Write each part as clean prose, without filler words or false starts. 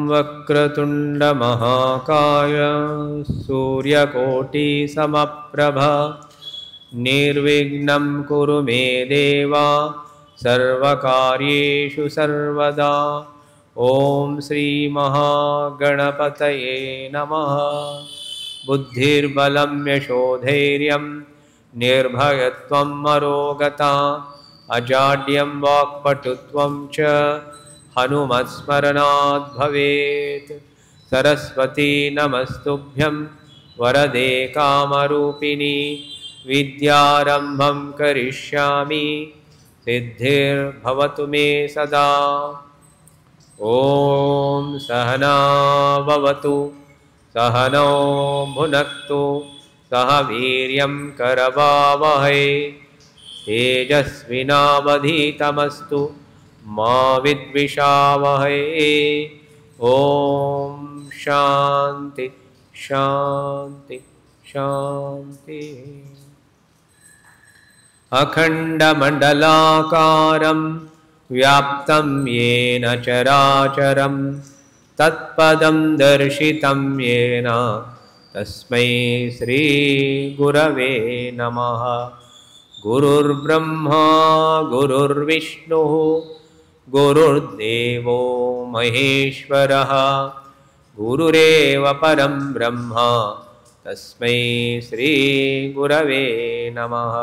वक्रतुंड महाकाय सूर्यकोटि समप्रभा निर्विघ्नं कुरु मे देवा सर्वकार्येषु सर्वदा। ओम श्री महागणपतये नमः। बुद्धिर्बलं यशोधैर्यं निर्भयत्वं अरोगता अजाड्यं वाक्पटुत्वं च हनुमत्स्मरणात् भवेत्। सरस्वती नमस्तुभ्यं वरदे कामरूपिणी विद्यारम्भं करिष्यामि सिद्धिर्भवतु मे सदा। ॐ सहना भवतु सहनौ भुनक्तु सह वीर्यं करवावहै तेजस्विनावधीतमस्तु मा विद्विषावहै। ॐ शान्ति शान्ति शान्ति। अखण्डमण्डलाकारं व्याप्तं येन चराचरं तत्पदं दर्शितं येन तस्मै श्रीगुरवे नमः। गुरुर्ब्रह्मा गुरुर्विष्णुः गुरुर्देवो महेश्वरः गुरुरेव परं ब्रह्म तस्मै श्रीगुरवे नमः।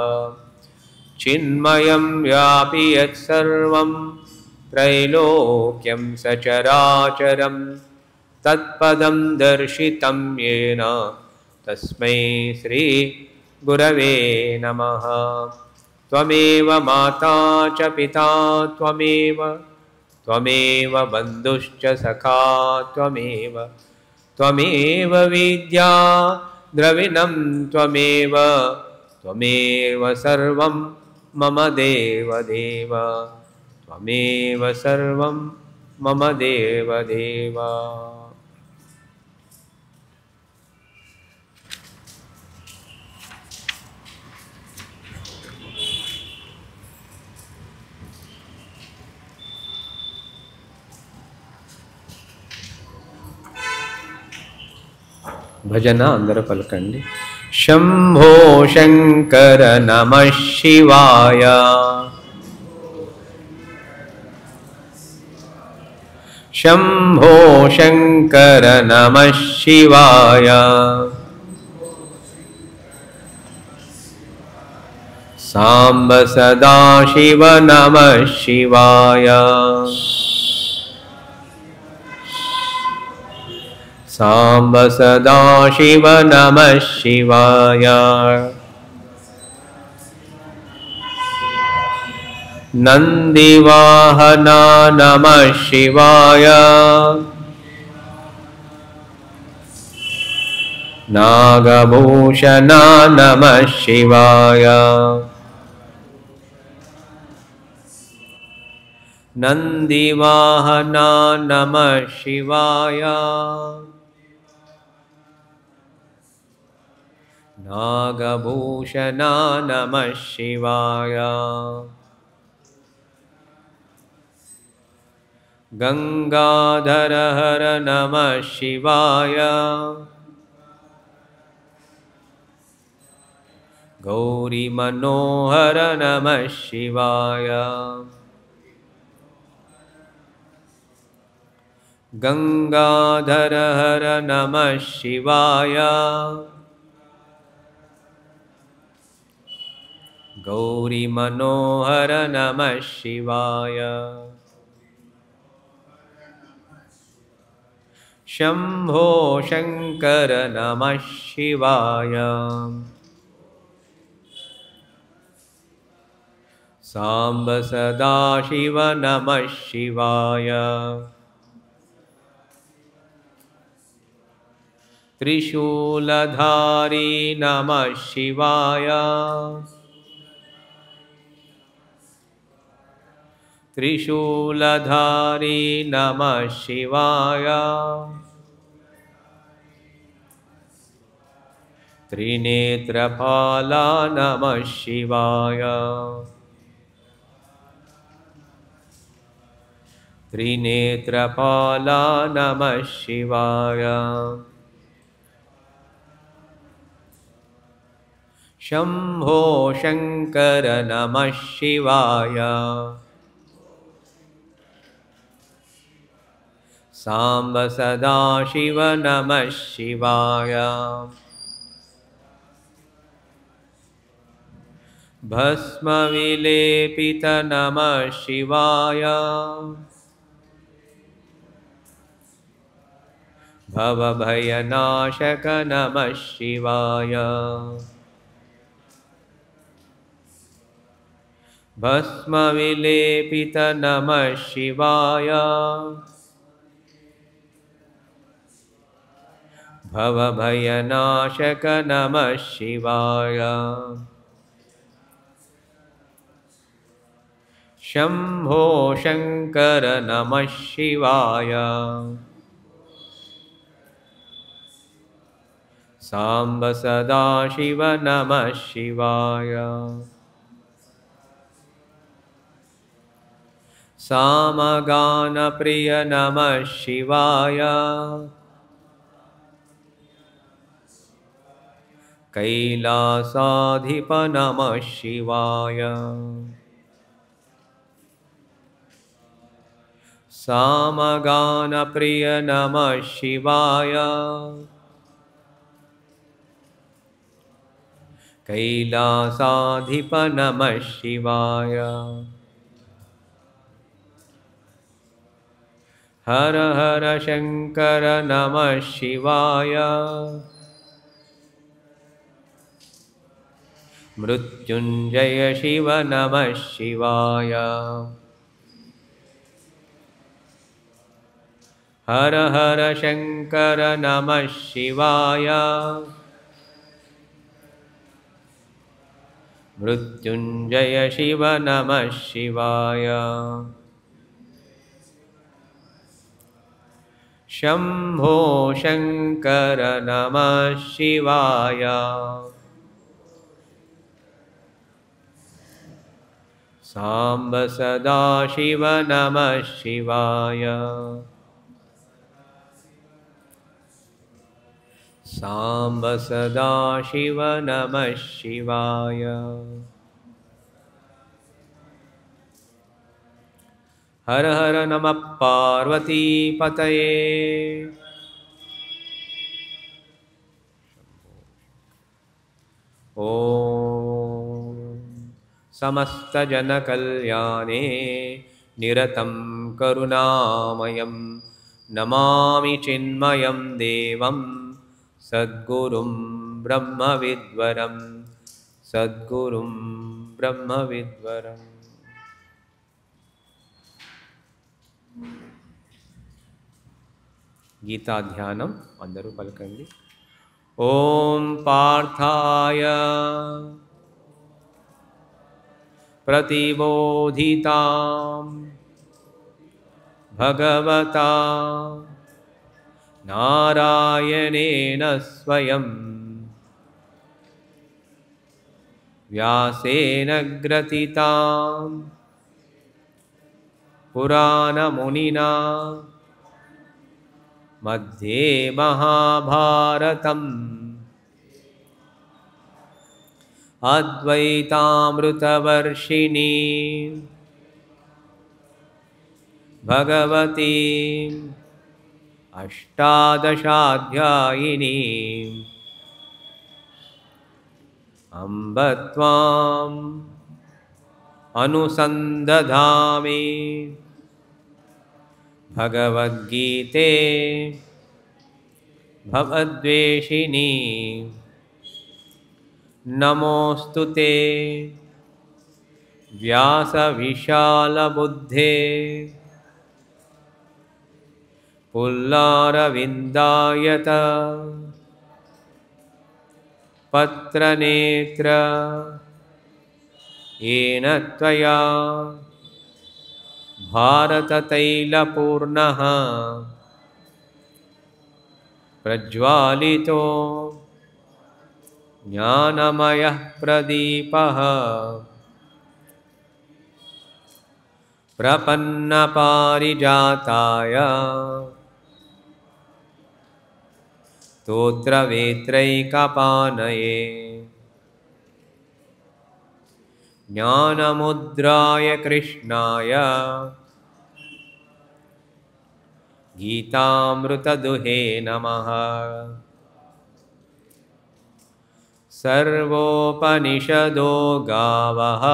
चिन्मयं व्यापि यत्सर्वं त्रैलोक्यं सचराचरं तत्पदं दर्शितं येन तस्मै श्रीगुरवे नमः। त्वमेव माता च पिता त्वमेव बन्धुश्च सखा त्वमेव विद्या द्रविणं त्वमेव सर्वं मम देवदेव त्वमेव सर्वं मम देवदेव। భజన అందరూ పలకండి. శంభో శంకర నమః శివాయ శంభో శంకర నమః శివాయ సాంబ సదాశివ నమః శివాయ सांब सदाशिव नमः शिवाय नंदिवाहना नमः शिवाय नागभूषणा नमः शिवाय नंदिवाहना नमः शिवाय नागभूषणा नमः शिवाय गंगाधर हर नमः शिवाय गौरी मनोहर नमः शिवाय गंगाधर हर नमः शिवाय गौरी मनोहर नमः शिवाय शम्भो शङ्कर नमः शिवाय। साम्ब सदाशिव नमः शिवाय। त्रिशूलधारी नमः शिवाय। त्रिशूलधारी नमः शिवाय। त्रिनेत्रपाला नमः शिवाय। त्रिनेत्रपाला नमः शिवाय। शम्भो शङ्कर नमः शिवाय। साम्ब सदाशिव नमः शिवाय। भस्म विलेपित नमः शिवाय। भवभयनाशक नमः शिवाय। भस्म विलेपित नमः शिवाय। भवभयनाशक नमः शिवाय। शम्भो शङ्कर नमः शिवाय। साम्ब सदाशिव नमः शिवाय। सामगानप्रिय नमः शिवाय। कैलासाधिप नमः शिवाय। सामगानप्रिय नमः शिवाय। कैलासाधिप नमः शिवाय। हर हर शङ्कर नमः शिवाय। मृत्युञ्जय शिव नमः शिवाय। हर हर शङ्कर नमः शिवाय। मृत्युञ्जय शिव नमः शिवाय। शम्भो शङ्कर नमः शिवाय। साम्ब सदाशिव नमः शिवाय। साम्ब सदाशिव नमः शिवाय। हर हर नमः पार्वती पतये। ॐ समस्तजनकल्याणे निरतं करुणामयं नमामि चिन्मयं देवं सद्गुरुं ब्रह्मविद्वरं सद्गुरुं ब्रह्मविद्वरम्। गीता ध्यानम अंदरू पलकंడి। ओम पार्थाय प्रतिबोधितां भगवता नारायणेन स्वयं व्यासेन ग्रथितां पुराणमुनिना मध्ये महाभारतम् अद्वैतामृतवर्षिणी भगवती अष्टादशाध्यायिनी अम्ब त्वाम् अनुसन्दधामि। भगवद्गीते भवद्वेषिणी नमोऽस्तु ते व्यासविशालबुद्धे पुल्लारविन्दायत पत्रनेत्र येन त्वया भारततैलपूर्णः प्रज्वालितो ज्ञानमयः प्रदीपः प्रपन्नपारिजाताय स्तोत्रवेत्रैकपाणये ज्ञानमुद्राय कृष्णाय गीतामृतदुहे नमः। सर्वोपनिषदो गावः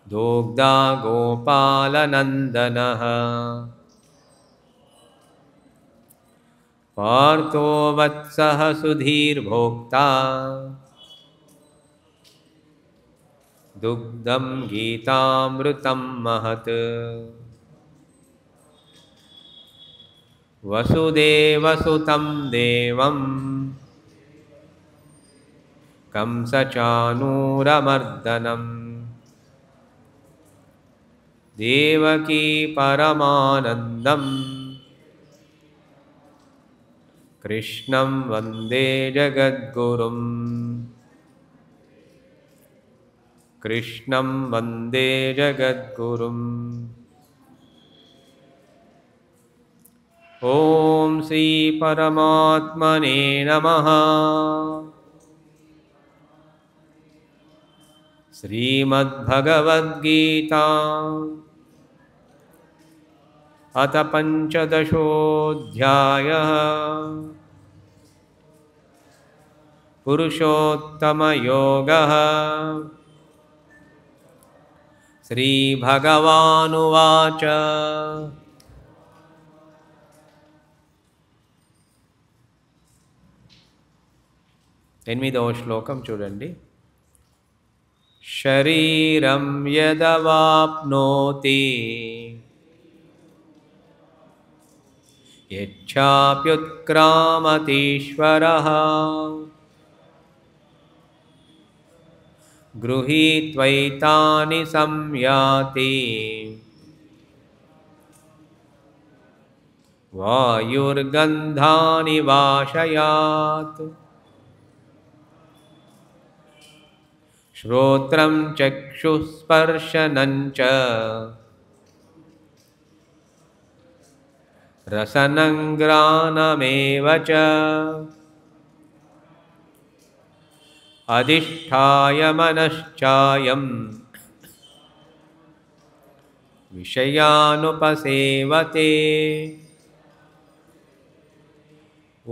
दोग्धा गोपालनन्दनः पार्थो वत्सः सुधीर्भोक्ता दुग्धं गीतामृतं महत्। वसुदेवसुतं देवं कंसचाणूरमर्दनं देवकी परमानन्दं कृष्णं वन्दे जगद्गुरुं। कृष्णं वन्दे जगद्गुरुम्। ॐ श्री परमात्मने नमः। श्रीमद्भगवद्गीता अथ पंचदशोऽध्यायः। पुरुषोत्तमयोगः। श्रीभगवानुवाच ఎనిమిదవ శ్లోకం చూడండి. శరీరం యదవాప్నోతి యచ్చాప్యుత్క్రామతీశ్వరః గృహీత్వైతాని సంయాతి వాయుర్గంధాని వాశయాత్ శ్రోత్రం చక్షుస్పర్శనం చ రసనం గ్రానమేవ చ అధిష్ఠాయ మనశ్చాయం విషయానుపసేవతే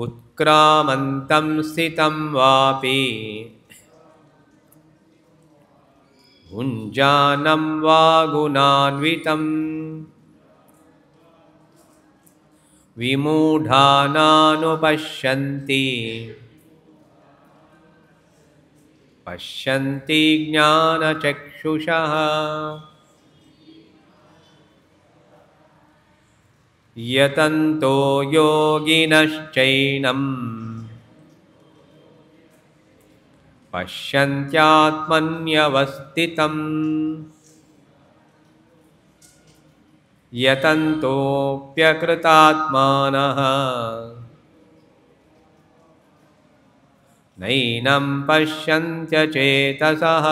ఉత్క్రామంతం స్థితం వాపి భుంజానం వా గుణాన్వితం విమూఢానానుపశ్యంతి పశ్యంతి జ్ఞానచక్షుషః యతంతో యోగినశ్చైనం పశ్యంత్యాత్మన్యవస్థితం యతంతోప్యకృతాత్మానః నైనం పశ్యంత్యచేతసః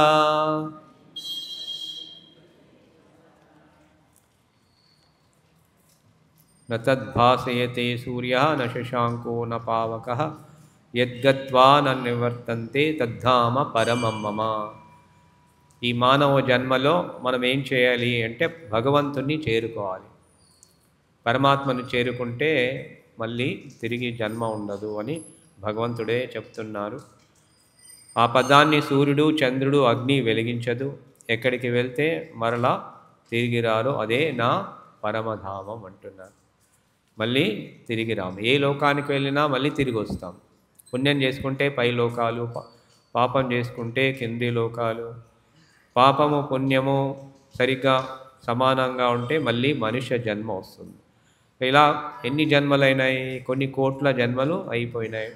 న తద్భాసయతే సూర్యః న శశాంకో న పావకః యద్గత్వా న నివర్తంతే తద్ధామ పరమం మమ. ఈ మానవ జన్మలో మనం ఏం చేయాలి అంటే భగవంతుని చేరుకోవాలి. పరమాత్మను చేరుకుంటే మళ్ళీ తిరిగి జన్మ ఉండదు అని భగవంతుడే చెప్తున్నారు. ఆ పదాన్ని సూర్యుడు చంద్రుడు అగ్ని వెలిగించదు. ఎక్కడికి వెళ్తే మరలా తిరిగి రారు. అదే నా పరమధామం అంటున్నారు. మళ్ళీ తిరిగి రాము. ఏ లోకానికి వెళ్ళినా మళ్ళీ తిరిగి వస్తాం. పుణ్యం చేసుకుంటే పై లోకాలు, పాపం చేసుకుంటే కింది లోకాలు. పాపము పుణ్యము సరిగ్గా సమానంగా ఉంటే మళ్ళీ మనుష్య జన్మ వస్తుంది. ఇలా ఎన్ని జన్మలైనాయి? కొన్ని కోట్ల జన్మలు అయిపోయినాయి.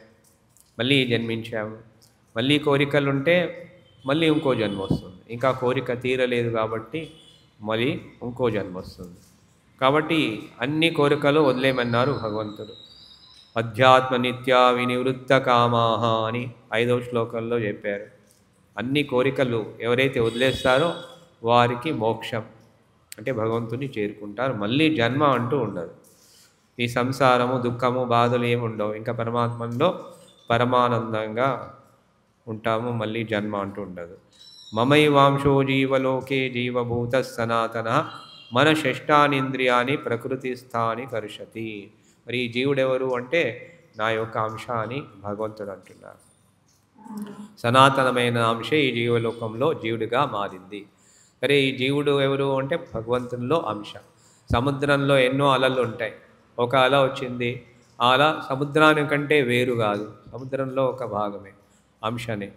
మళ్ళీ జన్మించాము. మళ్ళీ కోరికలు ఉంటే మళ్ళీ ఇంకో జన్మ వస్తుంది. ఇంకా కోరిక తీరలేదు కాబట్టి మళ్ళీ ఇంకో జన్మ వస్తుంది. కాబట్టి అన్ని కోరికలు వదిలేయమన్నారు భగవంతుడు. అధ్యాత్మ నిత్య వినివృత్త కామాహ అని 5వ శ్లోకంలో చెప్పారు. అన్ని కోరికలు ఎవరైతే వదిలేస్తారో వారికి మోక్షం అంటే భగవంతుని చేరుకుంటారు. మళ్ళీ జన్మ అంటూ ఉండదు. ఈ సంసారము, దుఃఖము, బాధలు ఏమి ఉండవు. ఇంకా పరమాత్మలో పరమానందంగా ఉంటాము. మళ్ళీ జన్మ అంటూ ఉండదు. మమైవాంశో జీవలోకే జీవభూత సనాతన మన షష్టానింద్రియాన్ని ప్రకృతిస్థాని కరుషతి. మరి ఈ జీవుడెవరు అంటే నా యొక్క అంశ అని భగవంతుడు అంటున్నారు. సనాతనమైన అంశే ఈ జీవలోకంలో జీవుడిగా మారింది. సరే, ఈ జీవుడు ఎవరు అంటే భగవంతునిలో అంశ. సముద్రంలో ఎన్నో అలలు ఉంటాయి. ఒక అల వచ్చింది, ఆ అల సముద్రానికంటే వేరు కాదు, సముద్రంలో ఒక భాగమే, అంశనే.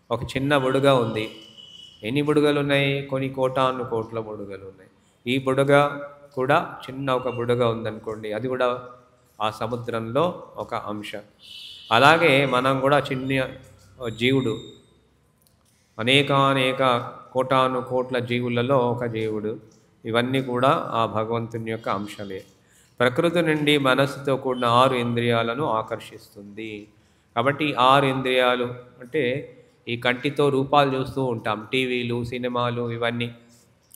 ఒక చిన్న బుడగ ఉంది. ఎన్ని బుడగలు ఉన్నాయి? కొన్ని కోటాను కోట్ల బుడగలు ఉన్నాయి. ఈ బుడగ కూడా చిన్న ఒక బుడగ ఉందనుకోండి, అది కూడా ఆ సముద్రంలో ఒక అంశ. అలాగే మనం కూడా చిన్న జీవుడు, అనేకానేక కోటాను కోట్ల జీవులలో ఒక జీవుడు. ఇవన్నీ కూడా ఆ భగవంతుని యొక్క అంశలే. ప్రకృతి నుండి మనస్సుతో కూడిన 6 ఇంద్రియాలను ఆకర్షిస్తుంది. కాబట్టి 6 ఇంద్రియాలు అంటే ఈ కంటితో రూపాలు చూస్తూ ఉంటాం, టీవీలు, సినిమాలు, ఇవన్నీ.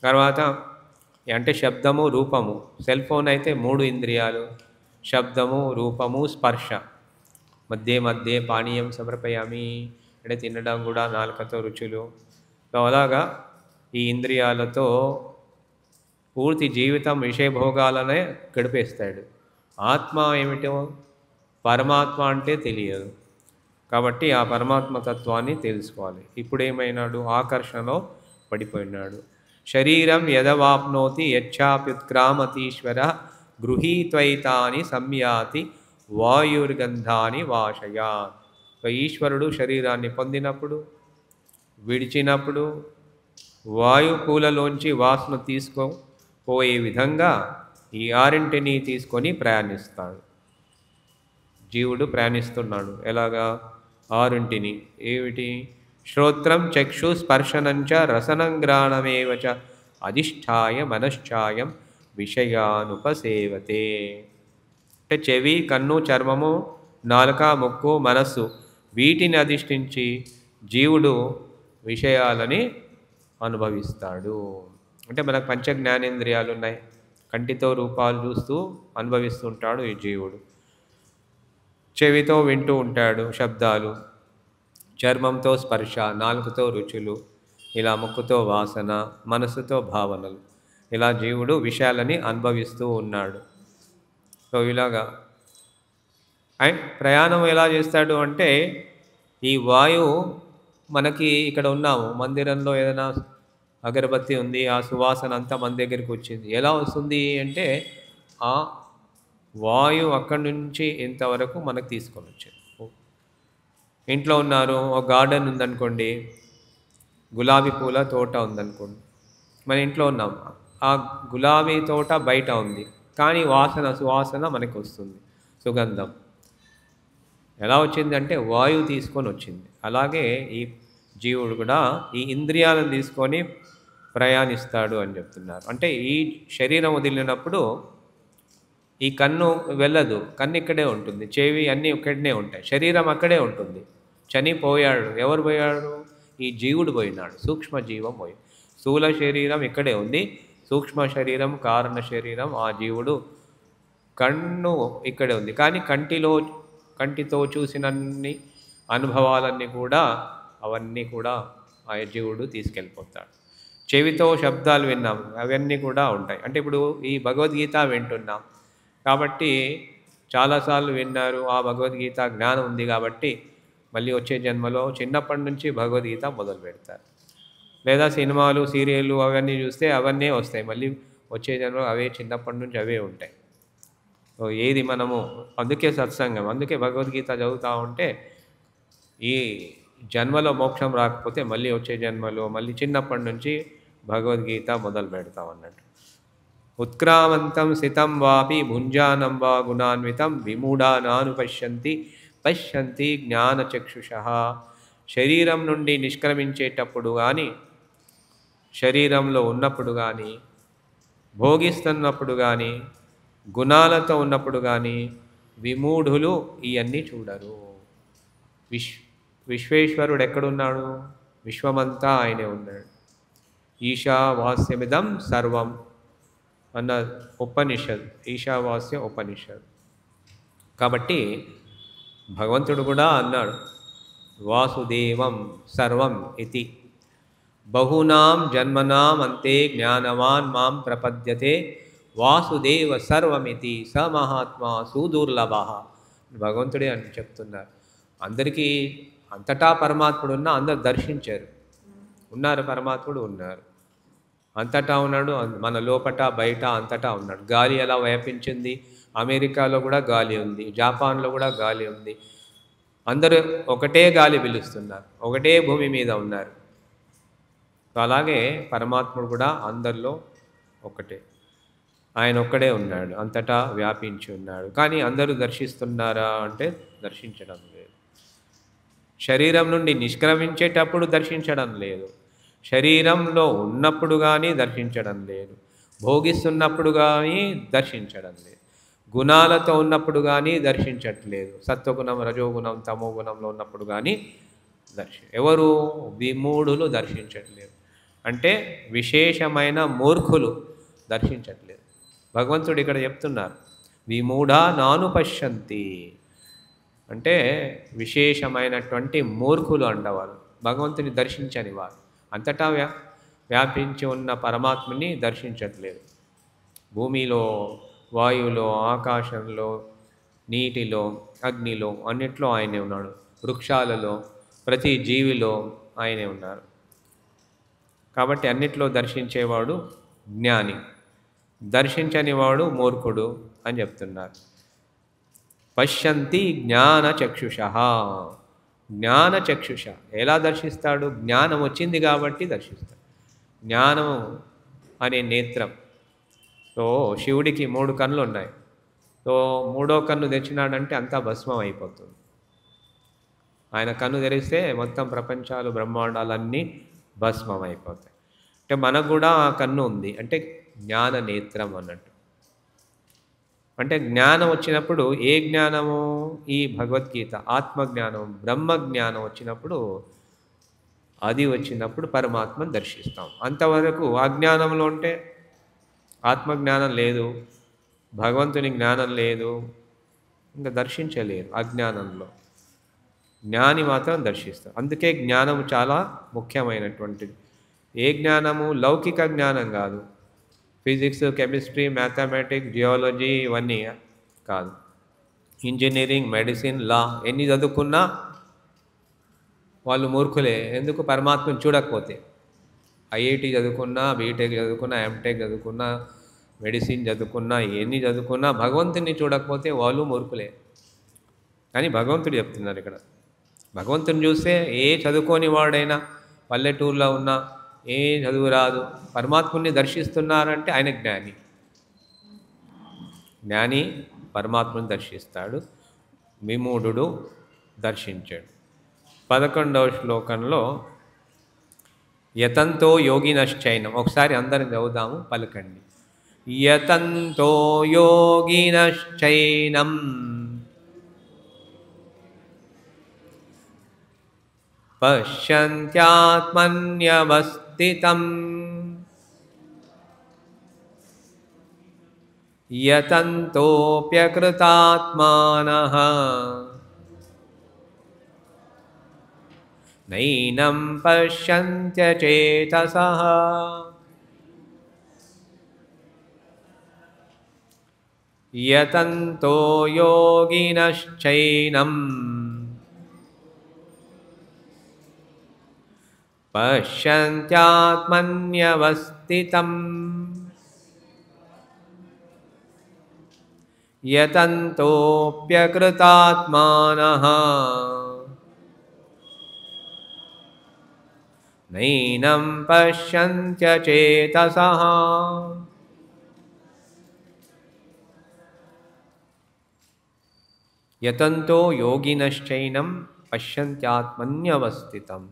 తర్వాత అంటే శబ్దము, రూపము. సెల్ ఫోన్ అయితే 3 ఇంద్రియాలు, శబ్దము, రూపము, స్పర్శ. మధ్య మధ్య పానీయం సమర్పయామి అంటే తినడం కూడా నాలుకతో రుచులు. సో అలాగా ఈ ఇంద్రియాలతో పూర్తి జీవితం విషయభోగాలనే గడిపేస్తాడు. ఆత్మ ఏమిటో, పరమాత్మ అంటే తెలియదు. కాబట్టి ఆ పరమాత్మ తత్వాన్ని తెలుసుకోవాలి. ఇప్పుడు ఏమైనాడు? ఆకర్షణలో పడిపోయినాడు. శరీరం యదవాప్నోతి యచ్చాప్యుత్క్రామతీశ్వర గృహీత్వైతాని సంయాతి వాయుర్గంధాని వాషయాత్. ఈశ్వరుడు శరీరాన్ని పొందినప్పుడు, విడిచినప్పుడు వాయుపూలలోంచి వాసన పోయే విధంగా ఈ 6ంటిని తీసుకొని ప్రయాణిస్తాడు. జీవుడు ప్రయాణిస్తున్నాడు. ఎలాగా? 6ంటిని. ఏమిటి? శ్రోత్రం చక్షు స్పర్శనంచ రసనం గ్రాణమేవచ అధిష్ఠాయ మనశ్చాయం విషయానుపసేవతే. అంటే చెవి, కన్ను, చర్మము, నాలుక, ముక్కు, మనస్సు, వీటిని అధిష్ఠించి జీవుడు విషయాలని అనుభవిస్తాడు. అంటే మనకు పంచ జ్ఞానేంద్రియాలు ఉన్నాయి. కంటితో రూపాలు చూస్తూ అనుభవిస్తుంటాడు ఈ జీవుడు. చెవితో వింటూ ఉంటాడు శబ్దాలు, చర్మంతో స్పర్శ, నాలుకతో రుచులు, ఇలా ముక్కుతో వాసన, మనసుతో భావనలు. ఇలా జీవుడు విషయాలని అనుభవిస్తూ ఉన్నాడు. సో ఇలాగా అండ్ ప్రయాణం ఎలా చేస్తాడు అంటే, ఈ వాయువు మనకి ఇక్కడ ఉన్నాము మందిరంలో, ఏదైనా అగరబత్తి ఉంది, ఆ సువాసన అంతా మన దగ్గరికి వచ్చింది. ఎలా వస్తుంది అంటే ఆ వాయువు అక్కడి నుంచి ఇంతవరకు మనకు తీసుకొని వచ్చేది. ఇంట్లో ఉన్నారు, ఒక గార్డెన్ ఉందనుకోండి, గులాబీ పూల తోట ఉందనుకోండి, మన ఇంట్లో ఉన్నాం, ఆ గులాబీ తోట బయట ఉంది, కానీ సువాసన మనకు వస్తుంది, సుగంధం. ఎలా వచ్చిందంటే వాయువు తీసుకొని వచ్చింది. అలాగే ఈ జీవుడు కూడా ఈ ఇంద్రియాలను తీసుకొని ప్రయాణిస్తాడు అని చెప్తున్నారు. అంటే ఈ శరీరం వదిలినప్పుడు ఈ కన్ను వెళ్ళదు, కన్ను ఇక్కడే ఉంటుంది, చెవి అన్నీ ఇక్కడనే ఉంటాయి, శరీరం అక్కడే ఉంటుంది. చనిపోయాడు. ఎవరు పోయాడు? ఈ జీవుడు పోయినాడు, సూక్ష్మ జీవం పోయి. స్థూల శరీరం ఇక్కడే ఉంది, సూక్ష్మ శరీరం, కారణ శరీరం, ఆ జీవుడు కన్ను ఇక్కడే ఉంది. కానీ కంటితో చూసినన్ని అనుభవాలన్నీ కూడా, అవన్నీ కూడా ఆ జీవుడు తీసుకెళ్ళిపోతాడు. చెవితో శబ్దాలు విన్నాం, అవన్నీ కూడా ఉంటాయి. అంటే ఇప్పుడు ఈ భగవద్గీత వింటున్నాం కాబట్టి, చాలాసార్లు విన్నారు, ఆ భగవద్గీత జ్ఞానం ఉంది కాబట్టి మళ్ళీ వచ్చే జన్మలో చిన్నప్పటి నుంచి భగవద్గీత మొదలు పెడతారు. లేదా సినిమాలు, సీరియళ్ళు అవన్నీ చూస్తే అవన్నీ వస్తాయి, మళ్ళీ వచ్చే జన్మలో అవే చిన్నప్పటి నుంచి అవే ఉంటాయి. ఏది మనము అందుకే సత్సంగం, అందుకే భగవద్గీత చదువుతూ ఉంటే ఈ జన్మలో మోక్షం రాకపోతే మళ్ళీ వచ్చే జన్మలో మళ్ళీ చిన్నప్పటి నుంచి భగవద్గీత మొదలు పెడతాం అన్నట్టు. ఉత్క్రామంతం సితం వాపి భుంజానం వా గుణాన్వితం విమూఢానాను పశ్యంతి పశ్యంతి జ్ఞానచక్షుషః. శరీరం నుండి నిష్క్రమించేటప్పుడు కానీ, శరీరంలో ఉన్నప్పుడు కానీ, భోగిస్తున్నప్పుడు కానీ, గుణాలతో ఉన్నప్పుడు కానీ విమూఢులు ఇవన్నీ చూడరు. విశ్వేశ్వరుడు ఎక్కడున్నాడు? విశ్వమంతా ఆయనే ఉన్నాడు. ఈశావాస్యమిదం సర్వం అన్న ఉపనిషద్, ఈశావాస్య ఉపనిషద్. కాబట్టి భగవంతుడు కూడా అన్నాడు వాసుదేవం సర్వం ఇతి. బహూనాం జన్మనాం అంతే జ్ఞానవాన్ మాం ప్రపద్యతే వాసుదేవ సర్వమితి స మహాత్మా సుదుర్లభ. భగవంతుడే అని చెప్తున్నారు. అందరికీ అంతటా పరమాత్ముడు ఉన్నా అందరు దర్శించారు. ఉన్నారు, పరమాత్ముడు ఉన్నారు, అంతటా ఉన్నాడు. మన లోపట బయట అంతటా ఉన్నాడు. గాలి ఎలా వ్యాపించింది? అమెరికాలో కూడా గాలి ఉంది, జపాన్లో కూడా గాలి ఉంది. అందరూ ఒకటే గాలి పిలుస్తున్నారు, ఒకటే భూమి మీద ఉన్నారు. అలాగే పరమాత్ముడు కూడా అందరిలో ఒకటే, ఆయన ఒక్కడే ఉన్నాడు, అంతటా వ్యాపించి ఉన్నాడు. కానీ అందరూ దర్శిస్తున్నారా అంటే దర్శించడం లేదు. శరీరం నుండి నిష్క్రమించేటప్పుడు దర్శించడం లేదు, శరీరంలో ఉన్నప్పుడు కానీ దర్శించడం లేదు, భోగిస్తున్నప్పుడు కానీ దర్శించడం లేదు, గుణాలతో ఉన్నప్పుడు కానీ దర్శించట్లేదు, సత్వగుణం రజోగుణం తమోగుణంలో ఉన్నప్పుడు కానీ ఎవరు? విమూఢులు దర్శించట్లేదు. అంటే విశేషమైన మూర్ఖులు దర్శించట్లేదు. భగవంతుడు ఇక్కడ చెప్తున్నారు విమూఢ నాను పశ్యంతి అంటే విశేషమైనటువంటి మూర్ఖులు అంటవారు, భగవంతుని దర్శించని వారు, అంతటా వ్యాపించి ఉన్న పరమాత్మని దర్శించట్లేదు. భూమిలో, వాయువులో, ఆకాశంలో, నీటిలో, అగ్నిలో అన్నిట్లో ఆయనే ఉన్నాడు. వృక్షాలలో, ప్రతి జీవిలో ఆయనే ఉన్నారు. కాబట్టి అన్నిట్లో దర్శించేవాడు జ్ఞాని, దర్శించని వాడు మూర్ఖుడు అని చెప్తున్నారు. పశ్యంతి జ్ఞానచక్షుషః. జ్ఞానచక్షుష ఎలా దర్శిస్తాడు? జ్ఞానం వచ్చింది కాబట్టి దర్శిస్తాడు. జ్ఞానం అనే నేత్రం. సో శివుడికి 3 కన్నులు ఉన్నాయి. సో 3వ కన్ను తెచ్చినాడంటే అంతా భస్మం అయిపోతుంది. ఆయన కన్ను తెరిస్తే మొత్తం ప్రపంచాలు, బ్రహ్మాండాలన్నీ భస్మం అయిపోతాయి. అంటే మనకు కూడా ఆ కన్ను ఉంది, అంటే జ్ఞాన నేత్రం అన్నట్టు. అంటే జ్ఞానం వచ్చినప్పుడు ఏ జ్ఞానము? ఈ భగవద్గీత ఆత్మజ్ఞానం, బ్రహ్మజ్ఞానం వచ్చినప్పుడు, అది వచ్చినప్పుడు పరమాత్మను దర్శిస్తాం. అంతవరకు అజ్ఞానంలో ఉంటే ఆత్మజ్ఞానం లేదు, భగవంతుని జ్ఞానం లేదు, ఇంకా దర్శించలేరు. అజ్ఞానంలో జ్ఞాని మాత్రం దర్శిస్తాం. అందుకే జ్ఞానము చాలా ముఖ్యమైనటువంటిది. ఏ జ్ఞానము? లౌకిక జ్ఞానం కాదు. ఫిజిక్స్, కెమిస్ట్రీ, మ్యాథమెటిక్స్, జియాలజీ ఇవన్నీ కాదు. ఇంజనీరింగ్, మెడిసిన్, లా ఎన్ని చదువుకున్నా వాళ్ళు మూర్ఖులే. ఎందుకు? పరమాత్మను చూడకపోతే. ఐఐటి చదువుకున్నా, బీటెక్ చదువుకున్నా, ఎంటెక్ చదువుకున్నా, మెడిసిన్ చదువుకున్నా, ఎన్ని చదువుకున్నా భగవంతుని చూడకపోతే వాళ్ళు మూర్ఖులే. కానీ భగవంతుడు చెప్తున్నారు ఇక్కడ, భగవంతుని చూస్తే ఏ చదువుకోని వాడైనా, పల్లెటూరులో ఉన్నా, ఏ చదువు రాదు, పరమాత్ముని దర్శిస్తున్నారంటే ఆయన జ్ఞాని. జ్ఞాని పరమాత్మని దర్శిస్తాడు, విమూఢుడు దర్శించాడు. 11వ శ్లోకంలో యతంతో యోగినశ్చైనం, ఒకసారి అందరం చదువుదాము, పలకండి. యతంతో యోగినశ్చైనం పశ్యంత్యాత్మన్యవస్థితం యతంతోప్యకృతాత్మానః నైనం పశ్యంత్యచేతసః. యతంతో యోగినశ్చైనం పశ్యంత్యాత్మన్యవస్థితం యతంతోప్యకృతాత్మానః నైనం పశ్యంత్యచేతసః. యతంతో యోగినశ్చైనం పశ్యంత్యాత్మన్యవస్థితం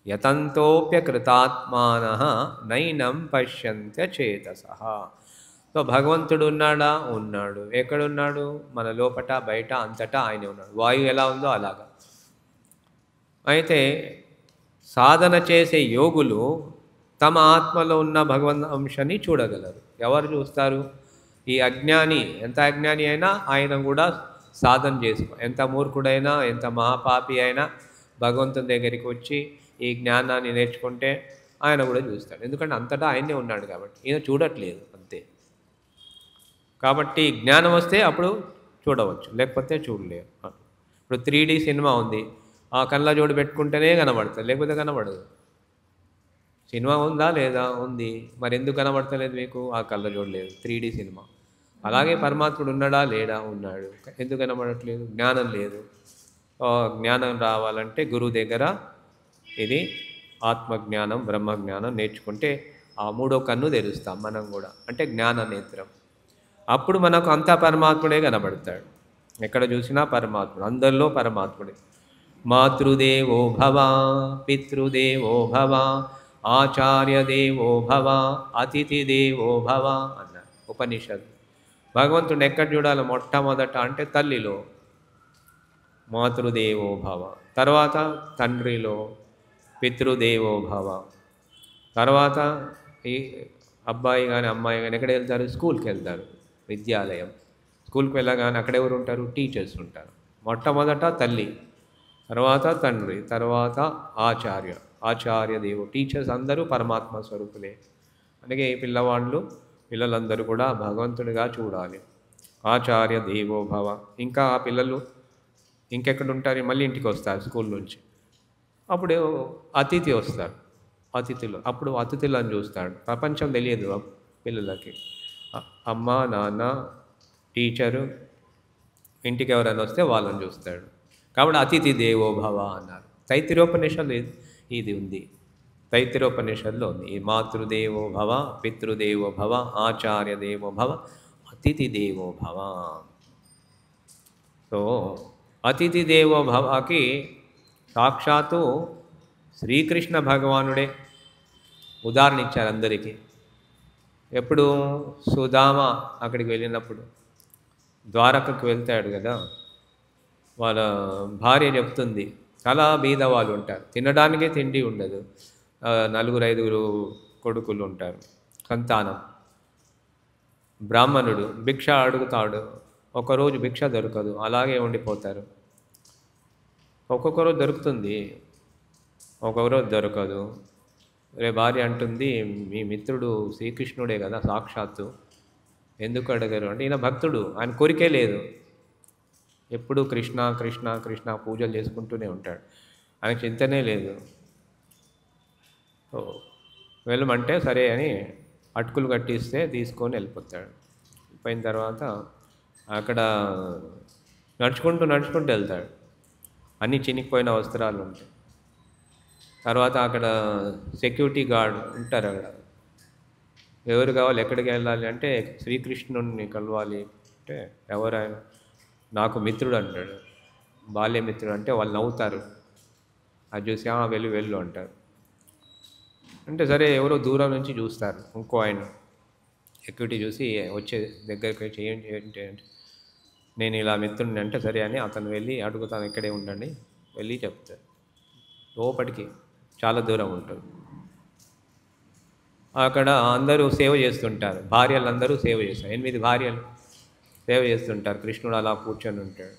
యతంతోప్యకృతాత్మానః నైనం పశ్యంత్యచేతసః. సో భగవంతుడు ఉన్నాడా? ఉన్నాడు. ఎక్కడున్నాడు? మన లోపట బయట అంతటా ఆయనే ఉన్నాడు. వాయువు ఎలా ఉందో అలాగా. అయితే సాధన చేసే యోగులు తమ ఆత్మలో ఉన్న భగవన్ అంశాన్ని చూడగలరు. ఎవరు చూస్తారు? ఈ అజ్ఞాని, ఎంత అజ్ఞాని అయినా ఆయన కూడా సాధన చేసుకో, ఎంత మూర్ఖుడైనా ఎంత మహాపాపి అయినా భగవంతుని దగ్గరికి వచ్చి ఈ జ్ఞానాన్ని నేర్చుకుంటే ఆయన కూడా చూస్తాడు. ఎందుకంటే అంతటా ఆయనే ఉన్నాడు కాబట్టి. ఈయన చూడట్లేదు అంతే. కాబట్టి జ్ఞానం వస్తే అప్పుడు చూడవచ్చు, లేకపోతే చూడలేరు. ఇప్పుడు 3D సినిమా ఉంది, ఆ కళ్ళజోడు పెట్టుకుంటేనే కనబడుతుంది, లేకపోతే కనబడదు. సినిమా ఉందా లేదా? ఉంది. మరి ఎందుకు కనబడతలేదు మీకు? ఆ కళ్ళజోడు లేదు, 3D సినిమా. అలాగే పరమాత్ముడు ఉన్నాడా లేడా? ఉన్నాడు. ఎందుకు కనబడట్లేదు? జ్ఞానం లేదు. జ్ఞానం రావాలంటే గురువు దగ్గర ఇది ఆత్మజ్ఞానం బ్రహ్మజ్ఞానం నేర్చుకుంటే ఆ మూడో కన్ను తెరుస్తాం మనం కూడా, అంటే జ్ఞాన నేత్రం. అప్పుడు మనకు అంతా పరమాత్ముడే కనబడతాడు. ఎక్కడ చూసినా పరమాత్ముడు, అందరిలో పరమాత్ముడే. మాతృదేవో భవ, పితృదేవో భవ, ఆచార్యదేవో భవ, అతిథిదేవో భవ అన్నారు ఉపనిషత్తు. భగవంతుడు ఎక్కడ చూడాలి మొట్టమొదట అంటే తల్లిలో మాతృదేవో భవ, తర్వాత తండ్రిలో పితృదేవో భవ, తర్వాత ఈ అబ్బాయి కానీ అమ్మాయి కానీ ఎక్కడ వెళ్తారు? స్కూల్కి వెళ్తారు, విద్యాలయం. స్కూల్కి వెళ్ళగానే అక్కడ ఎవరు ఉంటారు? టీచర్స్ ఉంటారు. మొట్టమొదట తల్లి, తర్వాత తండ్రి, తర్వాత ఆచార్య దేవు. టీచర్స్ అందరూ పరమాత్మ స్వరూపులే. అందుకే ఈ పిల్లలందరూ కూడా భగవంతుడిగా చూడాలి. ఆచార్య దేవో భవ. ఇంకా ఆ పిల్లలు ఇంకెక్కడ ఉంటారు? మళ్ళీ ఇంటికి వస్తారు స్కూల్ నుంచి. అప్పుడు అతిథి వస్తారు, అతిథులు. అప్పుడు అతిథులను చూస్తాడు. ప్రపంచం తెలియదు పిల్లలకి. అమ్మ నాన్న టీచరు, ఇంటికి ఎవరైనా వస్తే వాళ్ళని చూస్తాడు. కాబట్టి అతిథి దేవో భవ అన్నారు. తైత్తిరీయోపనిషత్తులో ఇది ఉంది. తైత్తిరీయోపనిషత్తులో ఉంది. ఈ మాతృదేవో భవ, పితృదేవో భవ, ఆచార్య దేవో భవ, అతిథి దేవో భవ. సో అతిథి దేవో భవకి సాక్షాత్తు శ్రీకృష్ణ భగవానుడే ఉదాహరణ ఇచ్చారు అందరికీ. ఎప్పుడు? సుధామ అక్కడికి వెళ్ళినప్పుడు, ద్వారకకు వెళ్తాడు కదా, వాళ్ళ భార్య చెప్తుంది, చాలా బీద వాళ్ళు ఉంటారు, తినడానికే తిండి ఉండదు, 4-5 కొడుకులు ఉంటారు, సంతానం. బ్రాహ్మణుడు భిక్ష అడుగుతాడు, ఒకరోజు భిక్ష దొరకదు, అలాగే ఉండిపోతారు. ఒక్కొక్క రోజు దొరుకుతుంది, ఒక్కొక్క రోజు దొరకదు. రే భార్య అంటుంది, మీ మిత్రుడు శ్రీకృష్ణుడే కదా సాక్షాత్తు, ఎందుకు అడగరు అంటే, ఈయన భక్తుడు, ఆయన కోరికే లేదు, ఎప్పుడు కృష్ణ కృష్ణ కృష్ణ పూజలు చేసుకుంటూనే ఉంటాడు, ఆయన చింతనే లేదు. వెళ్ళమంటే సరే అని అటుకులు కట్టిస్తే తీసుకొని వెళ్ళిపోతాడు. పోయిన తర్వాత అక్కడ నడుచుకుంటూ వెళ్తాడు. అన్నీ చినిగిపోయిన వస్త్రాలు ఉంటాయి. తర్వాత అక్కడ సెక్యూరిటీ గార్డ్ ఉంటారు. అక్కడ ఎవరు కావాలి, ఎక్కడికి వెళ్ళాలి అంటే, శ్రీకృష్ణుడిని కలవాలి అంటే, ఎవరు ఆయన? నాకు మిత్రుడు అంటాడు, బాల్యమిత్రుడు అంటే. వాళ్ళు నవ్వుతారు, అది చూసి వెళ్ళు అంటారు. అంటే సరే ఎవరో దూరం నుంచి చూస్తారు, ఇంకో ఆయన సెక్యూరిటీ చూసి వచ్చే దగ్గరికి చేయండి ఏంటి అంటే, నేను ఇలా మిత్రుడిని అంటే, సరే అని అతను వెళ్ళి అడుగుతాను, ఇక్కడే ఉండండి, వెళ్ళి చెప్తారు. లోపలికి చాలా దూరం ఉంటుంది. అక్కడ అందరూ సేవ చేస్తుంటారు, భార్యలందరూ సేవ చేస్తారు, 8 భార్యలు సేవ చేస్తుంటారు. కృష్ణుడు అలా కూర్చొని ఉంటాడు.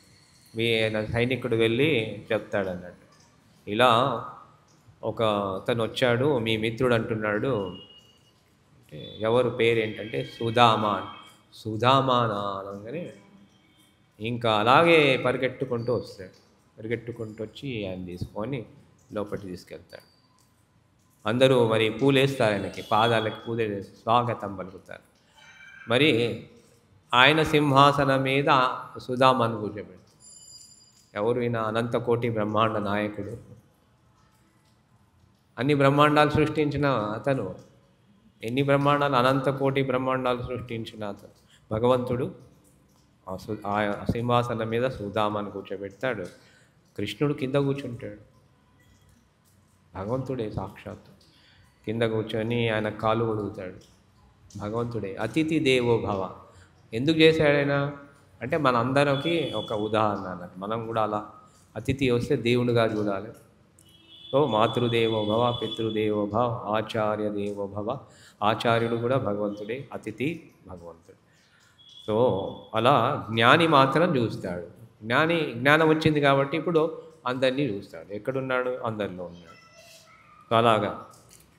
మీ సైనికుడు వెళ్ళి చెప్తాడు అన్నట్టు, ఇలా ఒక అతను వచ్చాడు, మీ మిత్రుడు అంటున్నాడు అంటే, ఎవరు పేరు ఏంటంటే సుధామా అనగానే ఇంకా అలాగే పరిగెట్టుకుంటూ వస్తాడు. పరిగెట్టుకుంటూ వచ్చి ఆయన తీసుకొని లోపలికి తీసుకెళ్తాడు. అందరూ మరి పూలేస్తారు, ఆయనకి పాదాలకి పూజ చేసి స్వాగతం పలుకుతారు. మరి ఆయన సింహాసనం మీద సుధామను కూర్చోబెడతాడు. ఎవరు ఈయన? అనంతకోటి బ్రహ్మాండ నాయకుడు. అన్ని బ్రహ్మాండాలు సృష్టించిన అతను. ఎన్ని బ్రహ్మాండాలు? అనంతకోటి బ్రహ్మాండాలు సృష్టించిన అతను భగవంతుడు. ఆ సింహాసనం మీద సుధామను కూర్చోబెడతాడు. కృష్ణుడు కింద కూర్చుంటాడు. భగవంతుడే సాక్షాత్తు కింద కూర్చొని ఆయన కాలు ఉడుగుతాడు. భగవంతుడే అతిథి దేవో భవ. ఎందుకు చేశాడైనా అంటే మన అందరికి ఒక ఉదాహరణ అన్నట్టు. మనం కూడా అలా అతిథి వస్తే దేవునిగా చూడాలి. సో మాతృదేవో భవ, పితృదేవో భవ, ఆచార్య దేవో భవ. ఆచార్యుడు కూడా భగవంతుడే, అతిథి భగవంతుడు. సో అలా జ్ఞాని మాత్రం చూస్తాడు. జ్ఞానం వచ్చింది కాబట్టి ఇప్పుడు అందరినీ చూస్తాడు. ఎక్కడున్నాడు? అందరిలో ఉన్నాడు. సో అలాగా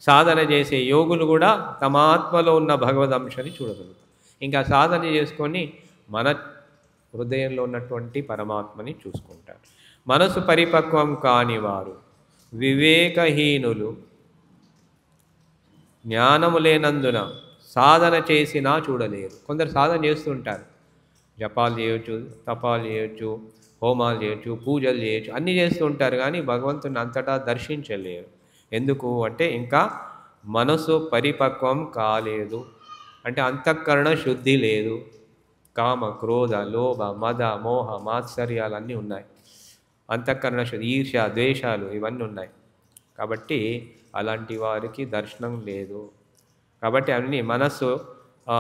సాధన చేసే యోగులు కూడా తమ ఆత్మలో ఉన్న భగవద్ అంశాన్ని చూడగలుగుతారు. ఇంకా సాధన చేసుకొని మన హృదయంలో ఉన్నటువంటి పరమాత్మని చూసుకుంటారు. మనసు పరిపక్వం కాని వారు, వివేకహీనులు, జ్ఞానము లేనందున సాధన చేసినా చూడలేరు. కొందరు సాధన చేస్తుంటారు. జపాలు చేయొచ్చు, తపాలు చేయొచ్చు, హోమాలు చేయొచ్చు, పూజలు చేయొచ్చు, అన్నీ చేస్తూ ఉంటారు. కానీ భగవంతుని అంతటా దర్శించలేరు. ఎందుకు అంటే ఇంకా మనసు పరిపక్వం కాలేదు. అంటే అంతఃకరణ శుద్ధి లేదు. కామ, క్రోధ, లోభ, మద, మోహ, మాత్సర్యాలు అన్నీ ఉన్నాయి. అంతఃకరణ శుద్ధి, ఈర్ష్య, ద్వేషాలు ఇవన్నీ ఉన్నాయి. కాబట్టి అలాంటి వారికి దర్శనం లేదు. కాబట్టి అన్నీ మనస్సు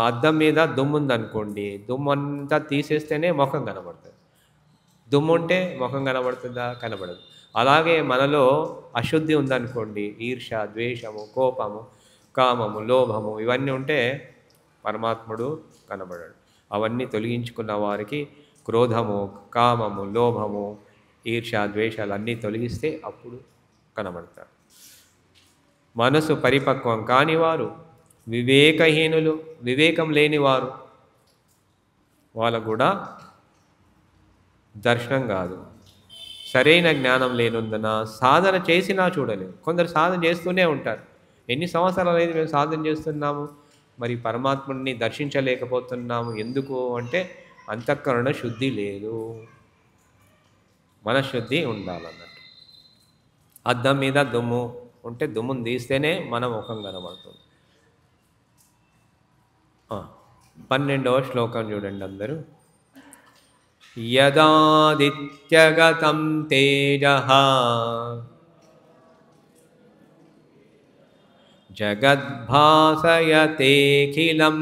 అద్దం మీద దుమ్ము ఉందనుకోండి, దుమ్ము అంతా తీసేస్తేనే ముఖం కనబడుతుంది. దుమ్ము ఉంటే ముఖం కనబడుతుందా? కనబడదు. అలాగే మనలో అశుద్ధి ఉందనుకోండి, ఈర్ష, ద్వేషము, కోపము, కామము, లోభము ఇవన్నీ ఉంటే పరమాత్ముడు కనబడడు. అవన్నీ తొలగించుకున్న వారికి క్రోధము, కామము, లోభము, ఈర్ష, ద్వేషాలు అన్నీ తొలగిస్తే అప్పుడు కనబడతారు. మనసు పరిపక్వం కానివారు, వివేకహీనులు, వివేకం లేనివారు, వాళ్ళకు కూడా దర్శనం కాదు. సరైన జ్ఞానం లేనందున సాధన చేసినా చూడలేరు. కొందరు సాధన చేస్తూనే ఉంటారు. ఎన్ని సంవత్సరాలు అయితే మేము సాధన చేస్తున్నాము, మరి పరమాత్ముడిని దర్శించలేకపోతున్నాము. ఎందుకు అంటే అంతఃకరణ శుద్ధి లేదు, మనశుద్ధి ఉండాలన్నట్టు. అద్దం మీద దుమ్ము ఉంటే దుమ్మును తీస్తేనే మన ముఖం కనబడుతుంది. 12వ శ్లోకం చూడండి అందరూ. యదాదిత్యగతం తేజః జగద్భాసయతేఖిలం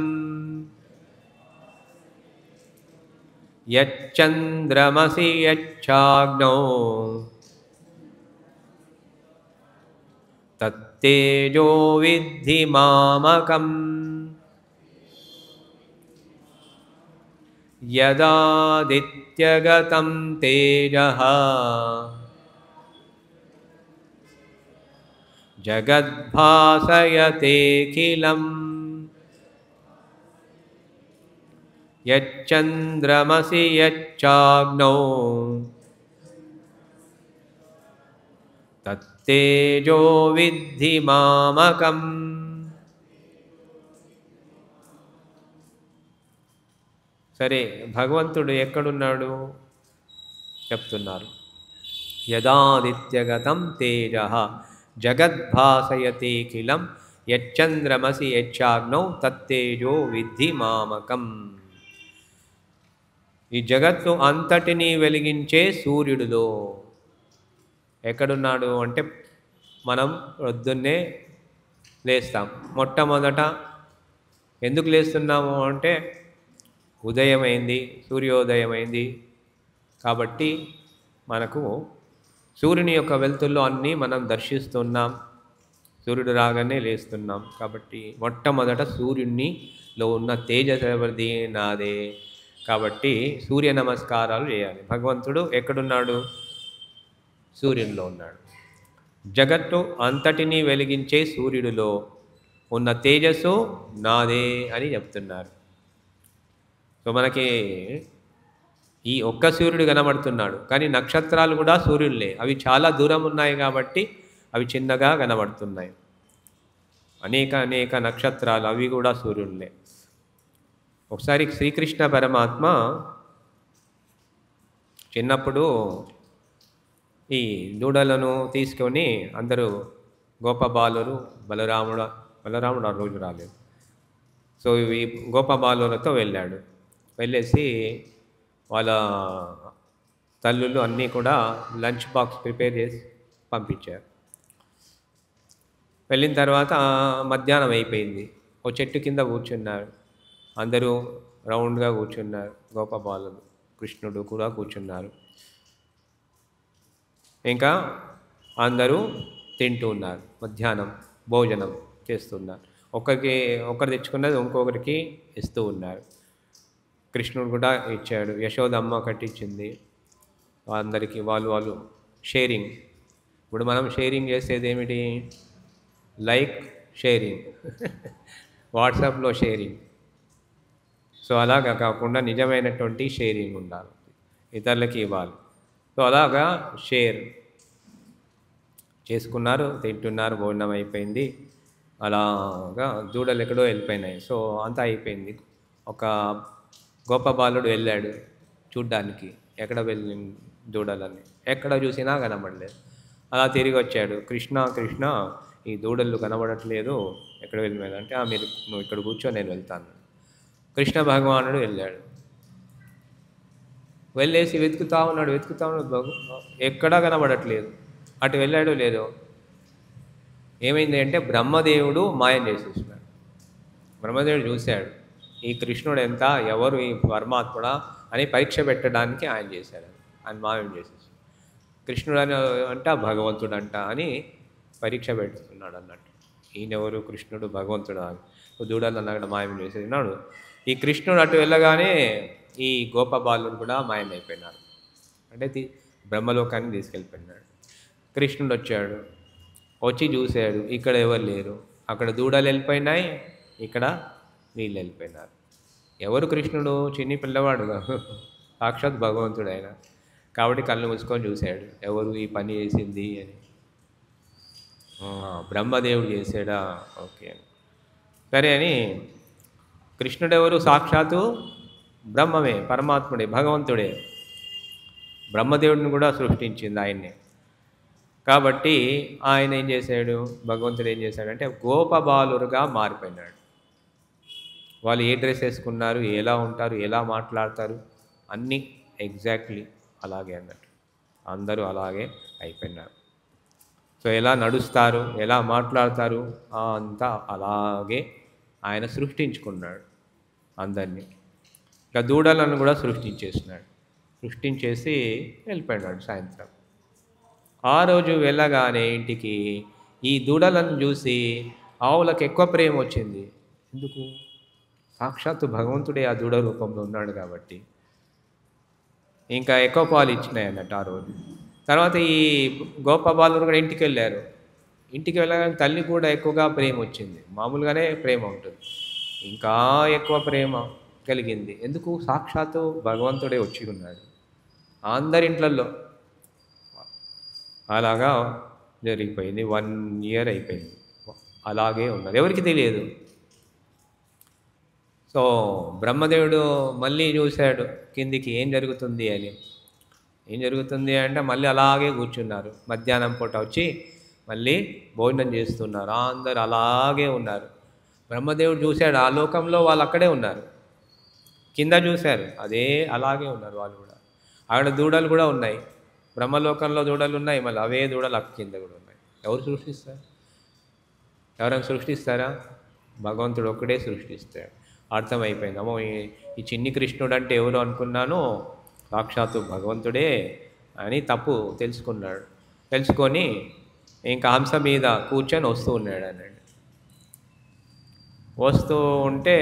యచ్చంద్రమసి యచ్చాగ్నౌ తత్తేజో విద్ధి మామకం. యదాదిత్యగతం తేజః జగద్భాసయతేఖిలం యచ్చంద్రమసి యచ్చాగ్నౌ తత్తేజో విద్ధి మామకం. సరే, భగవంతుడు ఎక్కడున్నాడు చెప్తున్నారు. యదాదిత్యగతం తేజః జగద్భాసయతేఖిలం యచ్చంద్రమసి యచ్చాగ్నౌ తత్తేజో విద్ధి మామకం. ఈ జగత్తు అంతటినీ వెలిగించే సూర్యుడిలో ఎక్కడున్నాడు అంటే మనం పొద్దున్నే లేస్తాం. మొట్టమొదట ఎందుకు లేస్తున్నాము అంటే ఉదయమైంది, సూర్యోదయమైంది కాబట్టి మనకు సూర్యుని యొక్క వెలుతుల్లో అన్నీ మనం దర్శిస్తున్నాం. సూర్యుడు రాగానే లేస్తున్నాం. కాబట్టి మొట్టమొదట సూర్యునిలో ఉన్న తేజస్సు ఎవరిది? నాదే. కాబట్టి సూర్య నమస్కారాలు చేయాలి. భగవంతుడు ఎక్కడున్నాడు? సూర్యునిలో ఉన్నాడు. జగత్తు అంతటినీ వెలిగించే సూర్యుడిలో ఉన్న తేజస్సు నాదే అని చెప్తున్నారు. సో మనకి ఈ ఒక్క సూర్యుడు కనబడుతున్నాడు, కానీ నక్షత్రాలు కూడా సూర్యుడిలే. అవి చాలా దూరం ఉన్నాయి కాబట్టి అవి చిన్నగా కనబడుతున్నాయి. అనేక నక్షత్రాలు అవి కూడా సూర్యుడిలే. ఒకసారి శ్రీకృష్ణ పరమాత్మ చిన్నప్పుడు ఈ దూడలను తీసుకొని అందరూ గోపబాలురు బలరాముడు ఆ రోజు రాలేదు. సో ఈ గోపబాలులతో వెళ్ళాడు. వెళ్ళేసి వాళ్ళ తల్లులు అన్నీ కూడా లంచ్ బాక్స్ ప్రిపేర్ చేసి పంపించారు. వెళ్ళిన తర్వాత మధ్యాహ్నం అయిపోయింది. ఓ చెట్టు కింద కూర్చున్నారు. అందరూ రౌండ్గా కూర్చున్నారు. గోపబాలులు, కృష్ణుడు కూడా కూర్చున్నారు. ఇంకా అందరూ తింటూ ఉన్నారు. మధ్యాహ్నం భోజనం చేస్తున్నారు. ఒకరు తెచ్చుకున్నది ఇంకొకరికి ఇస్తూ ఉన్నారు. కృష్ణుడు కూడా ఇచ్చాడు. యశోదమ్మ కట్టించింది అందరికీ. వాళ్ళు షేరింగ్. ఇప్పుడు మనం షేరింగ్ చేసేది ఏమిటి? లైక్ షేరింగ్ వాట్సాప్లో షేరింగ్. సో అలాగా కాకుండా నిజమైనటువంటి షేరింగ్ ఉండాలి, ఇతరులకి ఇవ్వాలి. సో అలాగా షేర్ చేసుకున్నారు, తింటున్నారు, భోజనం అయిపోయింది. అలాగా దూడలు ఎక్కడో వెళ్ళిపోయినాయి. సో అంతా అయిపోయింది. ఒక గొప్ప బాలుడు వెళ్ళాడు చూడ్డానికి, ఎక్కడ వెళ్ళి దూడలని ఎక్కడ చూసినా కనబడలేదు. అలా తిరిగి వచ్చాడు. కృష్ణ కృష్ణ, ఈ దూడలు కనబడట్లేదు, ఎక్కడ వెళ్ళిపోయాడు అంటే, నువ్వు ఇక్కడ కూర్చో, నేను వెళ్తాను. కృష్ణ భగవానుడు వెళ్ళాడు. వెళ్ళేసి వెతుకుతా ఉన్నాడు. ఎక్కడా కనబడట్లేదు. అటు వెళ్ళాడు లేదో. ఏమైంది అంటే బ్రహ్మదేవుడు మాయం చేసేసినాడు. బ్రహ్మదేవుడు చూశాడు, ఈ కృష్ణుడు ఎంత, ఎవరు ఈ పరమాత్ముడా అని పరీక్ష పెట్టడానికి ఆయన చేశాడు. ఆయన మాయం చేసేసి, కృష్ణుడు అని అంట భగవంతుడు అంట అని పరీక్ష పెడుతున్నాడు అన్నట్టు. ఈయనెవరు, కృష్ణుడు భగవంతుడా అని దూడలు అన్నక్కడ మాయం చేసేసినాడు. ఈ కృష్ణుడు అటు వెళ్ళగానే ఈ గోపబాలుడు కూడా మాయమైపోయినారు. అంటే బ్రహ్మలోకాన్ని తీసుకెళ్ళిపోయినాడు. కృష్ణుడు వచ్చాడు. వచ్చి చూశాడు, ఇక్కడ ఎవరు లేరు. అక్కడ దూడలు వెళ్ళిపోయినాయి, ఇక్కడ వీళ్ళు వెళ్ళిపోయినారు. ఎవరు కృష్ణుడు? చిన్ని పిల్లవాడు, సాక్షాత్ భగవంతుడు ఆయన. కాబట్టి కళ్ళు మూసుకొని చూశాడు, ఎవరు ఈ పని చేసింది అని. బ్రహ్మదేవుడు చేశాడా? ఓకే సరే అని. కృష్ణుడు ఎవరు? సాక్షాత్తు బ్రహ్మమే, పరమాత్ముడే, భగవంతుడే. బ్రహ్మదేవుడిని కూడా సృష్టించింది ఆయన్నే. కాబట్టి ఆయన ఏం చేశాడు, భగవంతుడు ఏం చేశాడంటే గోపబాలురుగా మారిపోయినాడు. వాళ్ళు ఏ డ్రెస్ వేసుకున్నారు, ఎలా ఉంటారు, ఎలా మాట్లాడతారు, అన్నీ ఎగ్జాక్ట్లీ అలాగే అన్నట్టు. అందరూ అలాగే అయిపోయినారు. సో ఎలా నడుస్తారు, ఎలా మాట్లాడతారు, అంతా అలాగే ఆయన సృష్టించుకున్నాడు అందరినీ. ఇంకా దూడలను కూడా సృష్టించేసినాడు. సృష్టించేసి వెళ్ళిపోయినాడు. సాయంత్రం ఆ రోజు వెళ్ళగానే ఇంటికి ఈ దూడలను చూసి ఆవులకు ఎక్కువ ప్రేమ వచ్చింది. ఎందుకు? సాక్షాత్తు భగవంతుడే ఆ దూడ రూపంలో ఉన్నాడు కాబట్టి ఇంకా ఎక్కువ పాలు ఇచ్చినాయి అన్నట్టు ఆ రోజు. తర్వాత ఈ గోపబాలురు కూడా ఇంటికి వెళ్ళారు. ఇంటికి వెళ్ళగానే తల్లి కూడా ఎక్కువగా ప్రేమ వచ్చింది. మామూలుగానే ప్రేమ ఉంటుంది, ఇంకా ఎక్కువ ప్రేమ కలిగింది. ఎందుకు? సాక్షాత్తు భగవంతుడే వచ్చి ఉన్నాడు అందరి ఇంట్లల్లో. అలాగా జరిగిపోయింది. 1 year అయిపోయింది, అలాగే ఉన్నది, ఎవరికి తెలియదు. సో బ్రహ్మదేవుడు మళ్ళీ చూశాడు కిందికి, ఏం జరుగుతుంది అని. ఏం జరుగుతుంది అంటే మళ్ళీ అలాగే కూర్చున్నారు. మధ్యాహ్నం పూట వచ్చి మళ్ళీ భోజనం చేస్తున్నారు. అందరు అలాగే ఉన్నారు. బ్రహ్మదేవుడు చూశాడు, ఆ లోకంలో వాళ్ళు అక్కడే ఉన్నారు. కింద చూశారు, అదే అలాగే ఉన్నారు వాళ్ళు కూడా. అక్కడ దూడలు కూడా ఉన్నాయి. బ్రహ్మలోకంలో దూడలు ఉన్నాయి, మళ్ళీ అవే దూడలు అక్క కింద కూడా ఉన్నాయి. ఎవరు సృష్టిస్తారు? ఎవరైనా సృష్టిస్తారా? భగవంతుడు ఒక్కడే సృష్టిస్తాడు. అర్థమైపోయింది. అమ్మో, ఈ చిన్ని కృష్ణుడు అంటే ఎవరు అనుకున్నాను, సాక్షాత్తు భగవంతుడే అని తప్పు తెలుసుకున్నాడు. తెలుసుకొని ఇంకా హంస మీద కూర్చొని వస్తూ ఉన్నాడు అన్నాడు. వస్తూ ఉంటే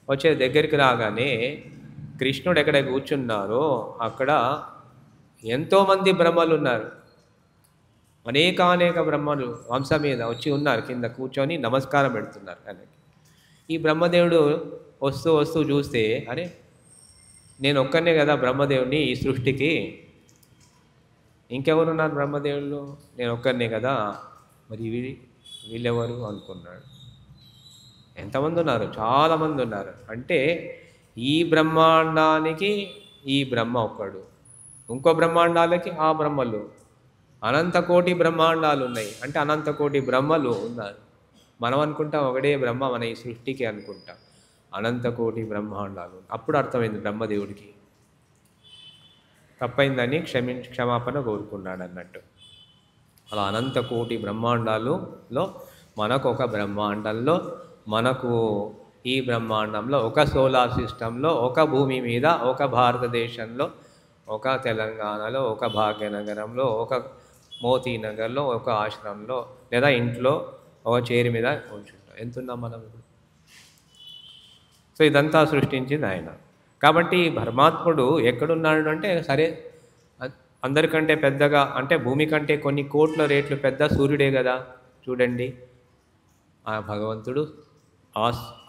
వచ్చే దగ్గరికి రాగానే కృష్ణుడు ఎక్కడ కూర్చున్నారో అక్కడ ఎంతోమంది బ్రహ్మలు ఉన్నారు. అనేక బ్రహ్మలు హంస మీద వచ్చి ఉన్నారు, కింద కూర్చొని నమస్కారం పెడుతున్నారు ఆయనకి. ఈ బ్రహ్మదేవుడు వస్తూ వస్తూ చూస్తే, అరే నేను ఒక్కనే కదా బ్రహ్మదేవుడిని ఈ సృష్టికి, ఇంకెవరున్నారు బ్రహ్మదేవుళ్ళు, నేను ఒక్కనే కదా, మరి వీళ్ళెవరు అనుకున్నాడు. ఎంతమంది ఉన్నారు? చాలామంది ఉన్నారు. అంటే ఈ బ్రహ్మాండానికి ఈ బ్రహ్మ ఒక్కడు, ఇంకో బ్రహ్మాండాలకి ఆ బ్రహ్మలు, అనంత కోటి బ్రహ్మాండాలు ఉన్నాయి. అంటే అనంత కోటి బ్రహ్మలు ఉన్నారు. మనం అనుకుంటాం ఒకటే బ్రహ్మ మన ఈ సృష్టికి అనుకుంటాం. అనంత కోటి బ్రహ్మాండాలు. అప్పుడు అర్థమైంది బ్రహ్మదేవుడికి. తప్పైందని క్షమాపణ కోరుకున్నాడు అన్నట్టు. అలా అనంత కోటి బ్రహ్మాండాలలో మనకు ఒక బ్రహ్మాండంలో, మనకు ఈ బ్రహ్మాండంలో ఒక సోలార్ సిస్టంలో, ఒక భూమి మీద, ఒక భారతదేశంలో, ఒక తెలంగాణలో, ఒక భాగ్యనగరంలో, ఒక మోతీనగర్లో, ఒక ఆశ్రమంలో లేదా ఇంట్లో ఒక చైర్ మీద కూర్చుంటాం. ఎంతున్నాం మనం ఇప్పుడు? సో ఇదంతా సృష్టించింది ఆయన. కాబట్టి పరమాత్ముడు ఎక్కడున్నాడు అంటే, సరే అందరికంటే పెద్దగా అంటే భూమి కంటే కొన్ని కోట్ల రేట్లు పెద్ద సూర్యుడే కదా. చూడండి ఆ భగవంతుడు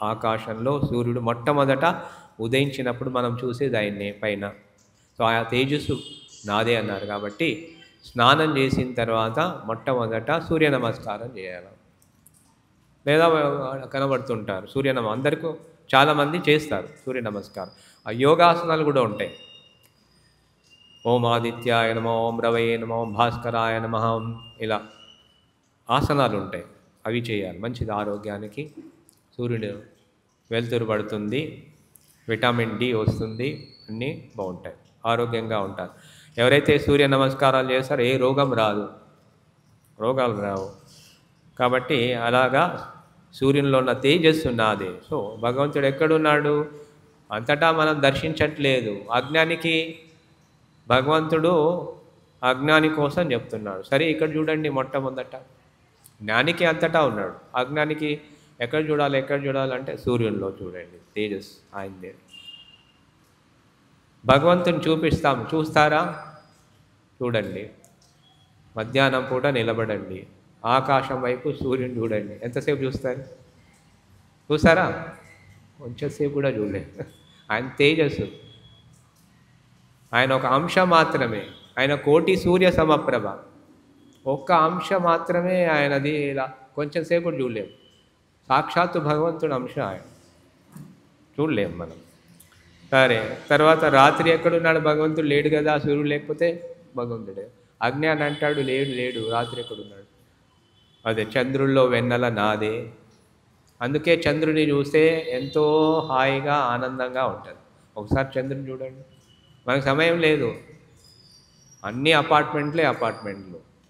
ఆకాశంలో సూర్యుడు మొట్టమొదట ఉదయించినప్పుడు మనం చూసేది ఆయన్నే పైన. సో ఆ తేజస్సు నాదే అన్నారు కాబట్టి స్నానం చేసిన తర్వాత మొట్టమొదట సూర్య నమస్కారం చేయాలి. లేదా కనబడుతుంటారు అందరికీ చాలామంది చేస్తారు సూర్య నమస్కారం. ఆ యోగాసనాలు కూడా ఉంటాయి. ఓం ఆదిత్యాయ నమః, ఓం రవయే నమః, ఓం భాస్కరాయ నమః, ఇలా ఆసనాలు ఉంటాయి. అవి చేయాలి. మంచిది ఆరోగ్యానికి. సూర్యుడు వెలుతురు పడుతుంది, విటమిన్ డి వస్తుంది, అన్నీ బాగుంటాయి, ఆరోగ్యంగా ఉంటారు. ఎవరైతే సూర్య నమస్కారాలు చేస్తారో ఏ రోగం రాదు, రోగాలు రావు. కాబట్టి అలాగా సూర్యునిలో ఉన్న తేజస్సు నాదే. సో భగవంతుడు ఎక్కడున్నాడు? అంతటా మనం దర్శించట్లేదు. అజ్ఞానికి భగవంతుడు అజ్ఞాని కోసం చెప్తున్నాడు. సరే ఇక్కడ చూడండి, మొట్టమొదట జ్ఞానికి అంతటా ఉన్నాడు. అజ్ఞానికి ఎక్కడ చూడాలంటే సూర్యునిలో చూడండి, తేజస్ ఆయనదే. భగవంతుని చూస్తారా? చూడండి. మధ్యాహ్నం పూట నిలబడండి, ఆకాశం వైపు సూర్యుని చూడండి. ఎంతసేపు చూస్తారా? కొంచెంసేపు కూడా చూడలేదు. ఆయన తేజస్సు, ఆయన ఒక అంశం మాత్రమే. ఆయన కోటి సూర్య సమప్రభ, ఒక్క అంశం మాత్రమే ఆయనది. ఇలా కొంచెంసేపు చూడలేము. సాక్షాత్తు భగవంతుడు అంశం ఆయన, చూడలేము మనం. సరే, తర్వాత రాత్రి ఎక్కడున్నాడు? భగవంతుడు లేడు కదా, సూర్యుడు లేకపోతే భగవంతుడే. అజ్ఞాని అంటాడు లేడు, రాత్రి ఎక్కడున్నాడు? అదే చంద్రుల్లో వెన్నెల నాదే. అందుకే చంద్రుని చూస్తే ఎంతో హాయిగా ఆనందంగా ఉంటుంది. ఒకసారి చంద్రుని చూడండి. మనకు సమయం లేదు, అన్ని అపార్ట్మెంట్లు.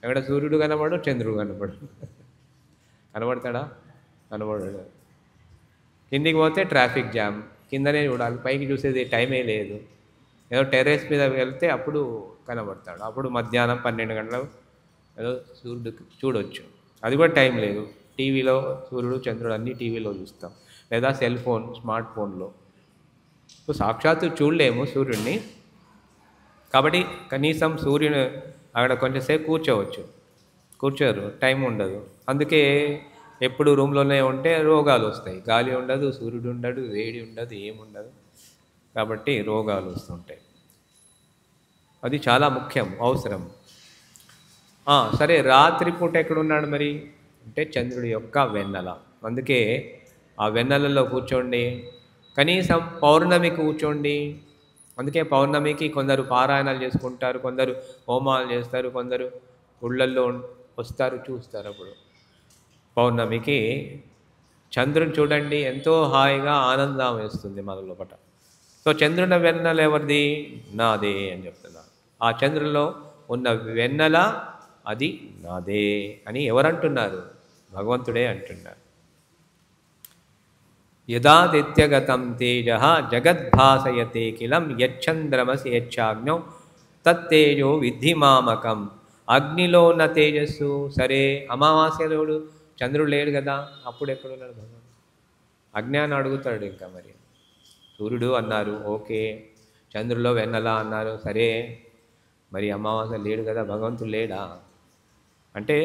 ఎక్కడ సూర్యుడు కనబడు, చంద్రుడు కనబడతాడా? కనబడడు. కిందికి పోతే ట్రాఫిక్ జామ్, కిందనే చూడాలి, పైకి చూసేది టైమే లేదు. ఏదో టెర్రస్ మీద వెళ్తే అప్పుడు కనబడతాడు. అప్పుడు మధ్యాహ్నం 12 గంటలకు ఏదో సూర్యుడు చూడవచ్చు, అది కూడా టైం లేదు. టీవీలో సూర్యుడు చంద్రుడు అన్నీ టీవీలో చూస్తాం, లేదా సెల్ ఫోన్, స్మార్ట్ ఫోన్లో. సో సాక్షాత్తు చూడలేము సూర్యుడిని. కాబట్టి కనీసం సూర్యుని అక్కడ కొంచెంసేపు కూర్చోరు, టైం ఉండదు. అందుకే ఎప్పుడు రూమ్లోనే ఉంటే రోగాలు వస్తాయి. గాలి ఉండదు, సూర్యుడు ఉండడు, వేడి ఉండదు, ఏముండదు. కాబట్టి రోగాలు వస్తుంటాయి. అది చాలా ముఖ్యం, అవసరం. సరే, రాత్రిపూట ఎక్కడున్నాడు మరి అంటే చంద్రుడి యొక్క వెన్నెల. అందుకే ఆ వెన్నెలలో కూర్చోండి. కనీసం పౌర్ణమి కూర్చోండి. అందుకే పౌర్ణమికి కొందరు పారాయణాలు చేసుకుంటారు, కొందరు హోమాలు చేస్తారు, కొందరు గుళ్ళల్లో వస్తారు, చూస్తారు. అప్పుడు పౌర్ణమికి చంద్రుని చూడండి, ఎంతో హాయిగా ఆనందం వేస్తుంది మన లోపల. సో చంద్రుని వెన్నెల ఎవరిది? నాదే అని చెప్తున్నారు. ఆ చంద్రుల్లో ఉన్న వెన్నెల అది నాదే అని ఎవరంటున్నారు? భగవంతుడే అంటున్నారు. యదాదిత్యగతం తేజ జగద్భాసయతే కిలం యచ్చంద్రమసి యచ్చాగ్నౌ తత్తేజో విద్ధిమామకం. అగ్నిలో ఉన్న తేజస్సు. సరే, అమావాస్యలోడు చంద్రుడు లేడు కదా, అప్పుడు ఎక్కడున్నాడు భగవంతుడు? అజ్ఞానం అడుగుతాడు. ఇంకా మరి సూర్యుడు అన్నారు, ఓకే. చంద్రులో వెన్నెల అన్నారు, సరే. మరి అమావాస్య లేడు కదా, భగవంతుడు లేడా అంటే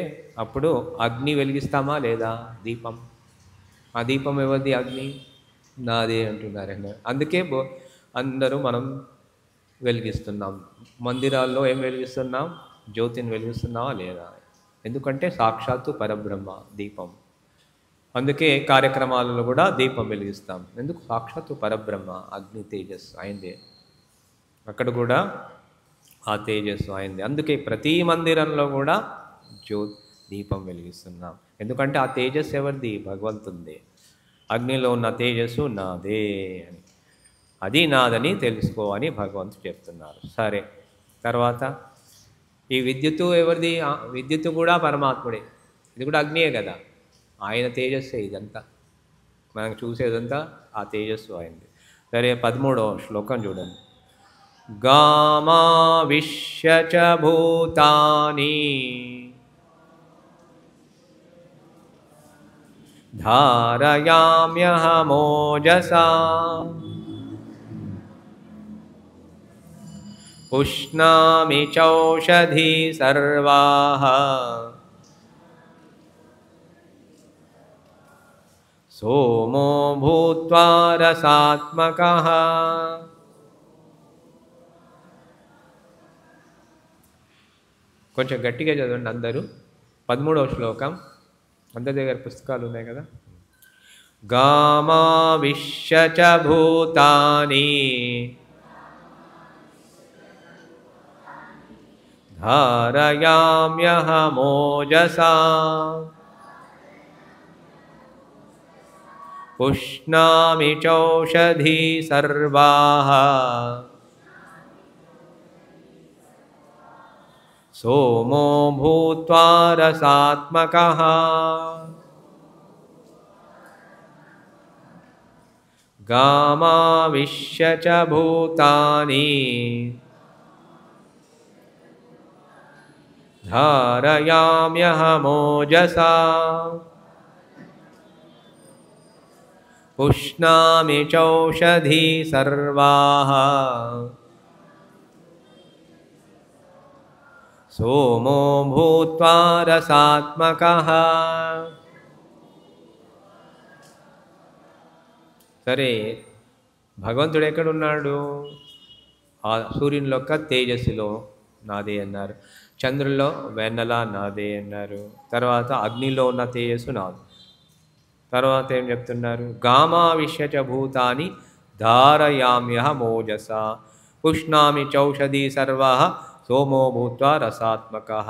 అప్పుడు అగ్ని వెలిగిస్తామా లేదా? దీపం. ఆ దీపం ఎవరిది? అగ్ని నాదే అంటున్నారండి. అందుకే అందరూ మనం వెలిగిస్తున్నాం. మందిరాల్లో ఏం వెలిగిస్తున్నాం? జ్యోతిని వెలిగిస్తున్నావా లేదా? ఎందుకంటే సాక్షాత్తు పరబ్రహ్మ దీపం. అందుకే కార్యక్రమాలలో కూడా దీపం వెలిగిస్తాం. ఎందుకు? సాక్షాత్తు పరబ్రహ్మ అగ్ని తేజస్సు ఆయనదే. అక్కడ కూడా ఆ తేజస్సు ఆయనదే. అందుకే ప్రతి మందిరంలో కూడా దీపం వెలిగిస్తున్నాం. ఎందుకంటే ఆ తేజస్సు ఎవరిది? భగవంతునిదే. అగ్నిలో ఉన్న తేజస్సు నాదే అని, అది నాదని తెలుసుకో అని భగవంతుడు చెప్తున్నారు. సరే, తర్వాత ఈ విద్యుత్తు ఎవరిది? విద్యుత్తు కూడా పరమాత్ముడే. ఇది కూడా అగ్నియే కదా, ఆయన తేజస్సే ఇదంతా. మనం చూసేదంతా ఆ తేజస్సు ఆయనది. సరే, 13వ శ్లోకం చూడండి. గామావిశ్య చ భూతాని ధారయామ్యహమోజసా పుష్ణామి చౌషధీ సర్వాః సోమో భూత్వా రసాత్మకః. కొంచెం గట్టిగా చదవండి అందరూ. 13వ శ్లోకం. అందరి దగ్గర పుస్తకాలు ఉన్నాయి కదా. గామావిశ్య చ భూతాని ధారయామ్యహమోజసా పుష్ణామి చౌషధీ సర్వాః సోమో భూత్వా రసాత్మకః. గామావిశ్య చ భూతాని ధారయామ్యహమోజసా పుష్ణామి చౌషధీ సర్వాః సోమో భూత్వా రసాత్మకః. సరే, భగవంతుడు ఎక్కడున్నాడు? ఆ సూర్యుని యొక్క తేజస్సులో నాదే అన్నారు. చంద్రుల్లో వెన్నెల నాదే అన్నారు. తర్వాత అగ్నిలో ఉన్న తేజస్సు నాది. తర్వాత ఏం చెప్తున్నారు? గామావిశ్య చ భూతాని ధారయామ్యహమోజసా పుష్ణామి చౌషధీ సర్వాః సోమో భూత్వా రసాత్మకః.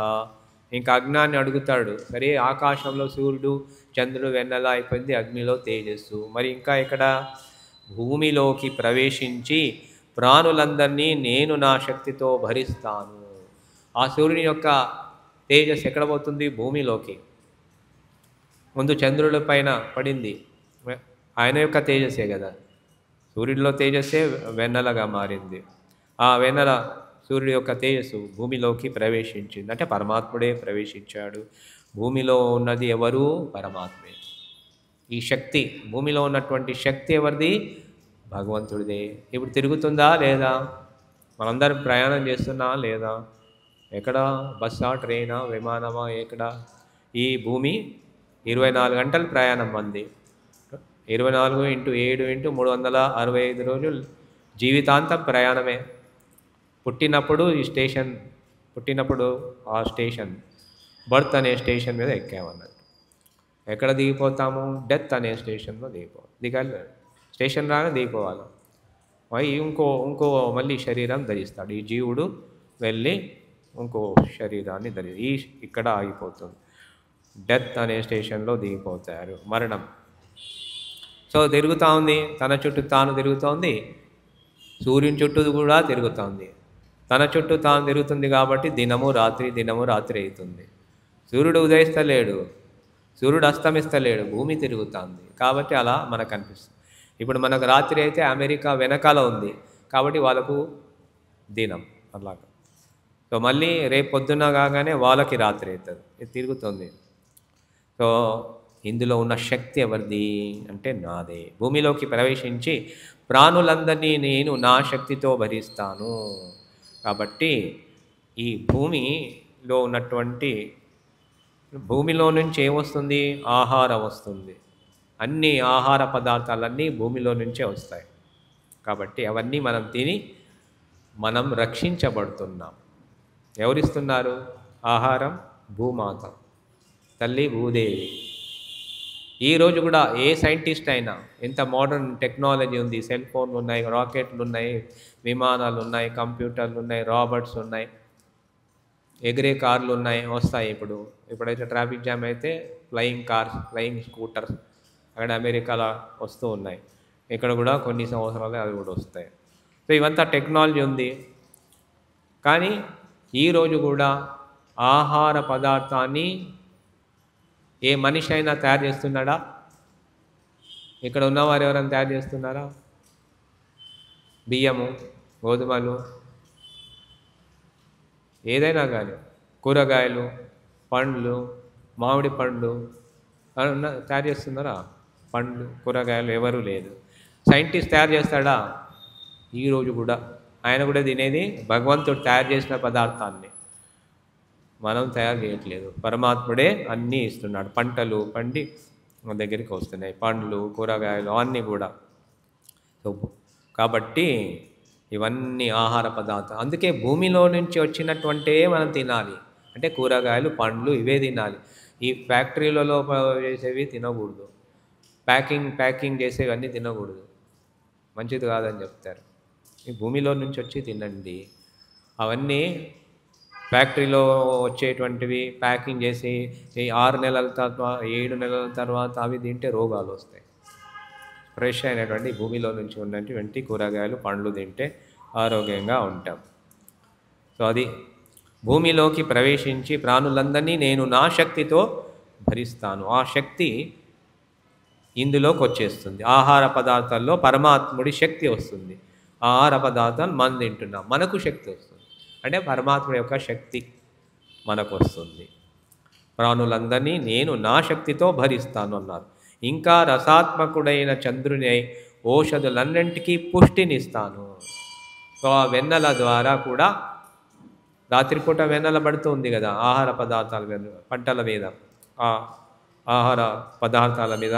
ఇంకా అగ్నాన్ని అడుగుతాడు. సరే, ఆకాశంలో సూర్యుడు చంద్రుడు వెన్నెల అయిపోయింది, అగ్నిలో తేజస్సు. మరి ఇంకా ఇక్కడ భూమిలోకి ప్రవేశించి ప్రాణులందరినీ నేను నా శక్తితో భరిస్తాను. ఆ సూర్యుని యొక్క తేజస్సు ఎక్కడ పోతుంది? భూమిలోకి. ముందు చంద్రుడి పైన పడింది, ఆయన యొక్క తేజస్సే కదా. సూర్యుడిలో తేజస్సే వెన్నెలగా మారింది. ఆ వెన్నెల సూర్యుడి యొక్క తేజస్సు భూమిలోకి ప్రవేశించింది. అంటే పరమాత్ముడే ప్రవేశించాడు. భూమిలో ఉన్నది ఎవరు? పరమాత్మే. ఈ శక్తి, భూమిలో ఉన్నటువంటి శక్తి ఎవరిది? భగవంతుడిదే. ఇప్పుడు తిరుగుతుందా లేదా? మనందరం ప్రయాణం చేస్తున్నా లేదా? ఎక్కడ? బస్సా, ట్రైనా, విమానమా? ఎక్కడ? ఈ భూమి 24 గంటలు ప్రయాణం మంది. 24x7x365 రోజులు జీవితాంతం ప్రయాణమే. పుట్టినప్పుడు ఈ స్టేషన్, పుట్టినప్పుడు ఆ స్టేషన్, బర్త్ అనే స్టేషన్ మీద ఎక్కామన్నట్టు. ఎక్కడ దిగిపోతాము? డెత్ అనే స్టేషన్లో దిగాలి. స్టేషన్ రాగా దిగిపోవాలి. ఇంకో మళ్ళీ శరీరం ధరిస్తాడు. ఈ జీవుడు వెళ్ళి ఇంకో శరీరాన్ని ఇక్కడ ఆగిపోతుంది. డెత్ అనే స్టేషన్లో దిగిపోతారు, మరణం. సో తిరుగుతూ ఉంది, తన చుట్టూ తాను తిరుగుతోంది, సూర్యుని చుట్టూ కూడా తిరుగుతోంది. తన చుట్టూ తాను తిరుగుతుంది కాబట్టి దినము రాత్రి అవుతుంది. సూర్యుడు ఉదయిస్తలేడు, సూర్యుడు అస్తమిస్తలేడు, భూమి తిరుగుతుంది. కాబట్టి అలా మనకు అనిపిస్తుంది. ఇప్పుడు మనకు రాత్రి అయితే అమెరికా వెనకాల ఉంది కాబట్టి వాళ్ళకు దినం అలాగా. సో మళ్ళీ రేపు పొద్దున్న కాగానే వాళ్ళకి రాత్రి అవుతుంది. ఇది తిరుగుతుంది. సో ఇందులో ఉన్న శక్తి ఎవరిది అంటే నాదే. భూమిలోకి ప్రవేశించి ప్రాణులందరినీ నేను నా శక్తితో భరిస్తాను. కాబట్టి ఈ భూమిలో ఉన్నటువంటి, భూమిలో నుంచి ఏమొస్తుంది? ఆహారం వస్తుంది. అన్ని ఆహార పదార్థాలన్నీ భూమిలో నుంచే వస్తాయి. కాబట్టి అవన్నీ మనం తిని మనం రక్షించబడుతున్నాం. ఎవరిస్తున్నారు ఆహారం? భూమాత, తల్లి భూదేవి. ఈరోజు కూడా ఏ సైంటిస్ట్ అయినా ఎంత మోడర్న్ టెక్నాలజీ ఉంది, సెల్ ఫోన్లు ఉన్నాయి, రాకెట్లు ఉన్నాయి, విమానాలు ఉన్నాయి, కంప్యూటర్లు ఉన్నాయి, రాబర్ట్స్ ఉన్నాయి, ఎగిరే కార్లు ఉన్నాయి, వస్తాయి. ఇప్పుడైతే ట్రాఫిక్ జామ్ అయితే ఫ్లయింగ్ కార్స్, ఫ్లయింగ్ స్కూటర్స్ అక్కడ అమెరికాలో వస్తూ ఉన్నాయి. ఇక్కడ కూడా కొన్ని సంవత్సరాలు అవి కూడా వస్తాయి. సో ఇవంతా టెక్నాలజీ ఉంది. కానీ ఈరోజు కూడా ఆహార పదార్థాన్ని ఏ మనిషి అయినా తయారు చేస్తున్నాడా? ఇక్కడ ఉన్నవారు ఎవరైనా తయారు చేస్తున్నారా? బియ్యము, గోధుమలు, ఏదైనా కానీ, కూరగాయలు, పండ్లు, మామిడి పండ్లు తయారు చేస్తున్నారా? పండ్లు, కూరగాయలు ఎవరు లేదు. సైంటిస్ట్ తయారు చేస్తాడా? ఈరోజు కూడా ఆయన కూడా తినేది భగవంతుడు తయారు చేసిన పదార్థాన్ని, మనం తయారు చేయట్లేదు. పరమాత్ముడే అన్నీ ఇస్తున్నాడు. పంటలు పండి మన దగ్గరికి వస్తున్నాయి, పండ్లు, కూరగాయలు అన్నీ కూడా. కాబట్టి ఇవన్నీ ఆహార పదార్థాలు. అందుకే భూమిలో నుంచి వచ్చినటువంటే మనం తినాలి. అంటే కూరగాయలు, పండ్లు ఇవే తినాలి. ఈ ఫ్యాక్టరీలలో చేసేవి తినకూడదు. ప్యాకింగ్ చేసేవి అన్నీ తినకూడదు, మంచిది కాదని చెప్తారు. ఈ భూమిలో నుంచి వచ్చి తినండి. అవన్నీ ఫ్యాక్టరీలో వచ్చేటువంటివి ప్యాకింగ్ చేసి 6 నెలల తర్వాత 7 నెలల తర్వాత అవి తింటే రోగాలు వస్తాయి. ఫ్రెష్ అయినటువంటి భూమిలో నుంచి ఉన్నటువంటి కూరగాయలు, పండ్లు తింటే ఆరోగ్యంగా ఉంటాం. సో అది భూమిలోకి ప్రవేశించి ప్రాణులందరినీ నేను నా శక్తితో భరిస్తాను. ఆ శక్తి ఇందులోకి వచ్చేస్తుంది. ఆహార పదార్థాల్లో పరమాత్ముడి శక్తి వస్తుంది. ఆహార పదార్థాలు మనం తింటున్నాం, మనకు శక్తి వస్తుంది. అంటే పరమాత్ముడి యొక్క శక్తి మనకు వస్తుంది. ప్రాణులందరినీ నేను నా శక్తితో భరిస్తాను అన్నారు. ఇంకా రసాత్మకుడైన చంద్రుని ఔషధులన్నింటికీ పుష్టినిస్తాను. సో ఆ వెన్నెల ద్వారా కూడా రాత్రిపూట వెన్నెల పడుతూ ఉంది కదా, ఆహార పదార్థాల మీద, పంటల మీద, ఆ ఆహార పదార్థాల మీద,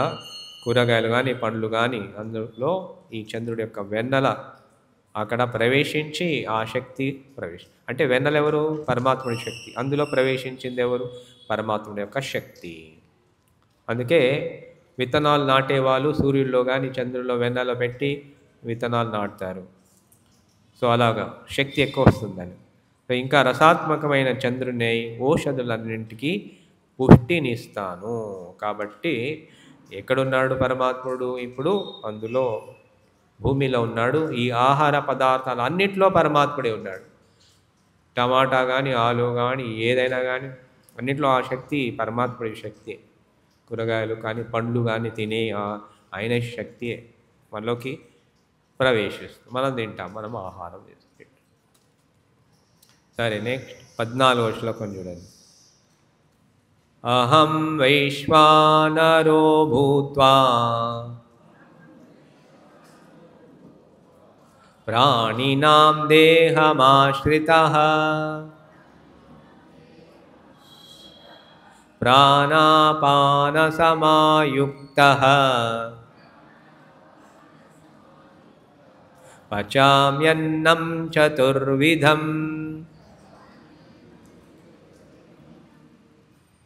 కూరగాయలు కానీ పండ్లు కానీ, అందులో ఈ చంద్రుడి యొక్క వెన్నెల అక్కడ ప్రవేశించి ఆ శక్తి అంటే వెన్నెల ఎవరు? పరమాత్ముడి శక్తి. అందులో ప్రవేశించింది ఎవరు? పరమాత్ముడి యొక్క శక్తి. అందుకే విత్తనాలు నాటేవాళ్ళు సూర్యుల్లో కానీ చంద్రుల్లో వెన్నెల పెట్టి విత్తనాలు నాటుతారు. సో అలాగా శక్తి ఎక్కువ వస్తుందని. సో ఇంకా రసాత్మకమైన చంద్రుని ఔషధులన్నింటికీ పుష్టినిస్తాను. కాబట్టి ఎక్కడున్నాడు పరమాత్ముడు? ఇప్పుడు అందులో భూమిలో ఉన్నాడు. ఈ ఆహార పదార్థాలు అన్నిట్లో పరమాత్ముడే ఉన్నాడు. టమాటా కానీ, ఆలు కానీ, ఏదైనా కానీ అన్నిట్లో ఆ శక్తి పరమాత్ముడి శక్తి. కూరగాయలు కానీ పండ్లు కానీ తినే ఆయన శక్తియే మనలోకి ప్రవేశిస్తుంది. మనం తింటాం, మనం ఆహారం తీసుకుంటాం. సరే, నెక్స్ట్ 14వ శ్లోకం చూడండి. అహం వైశ్వానరో భూత్వా ప్రాణినాం దేహమాశ్రితః ప్రాణాపానసమాయుక్తః పచామ్యన్నం చతుర్విధం.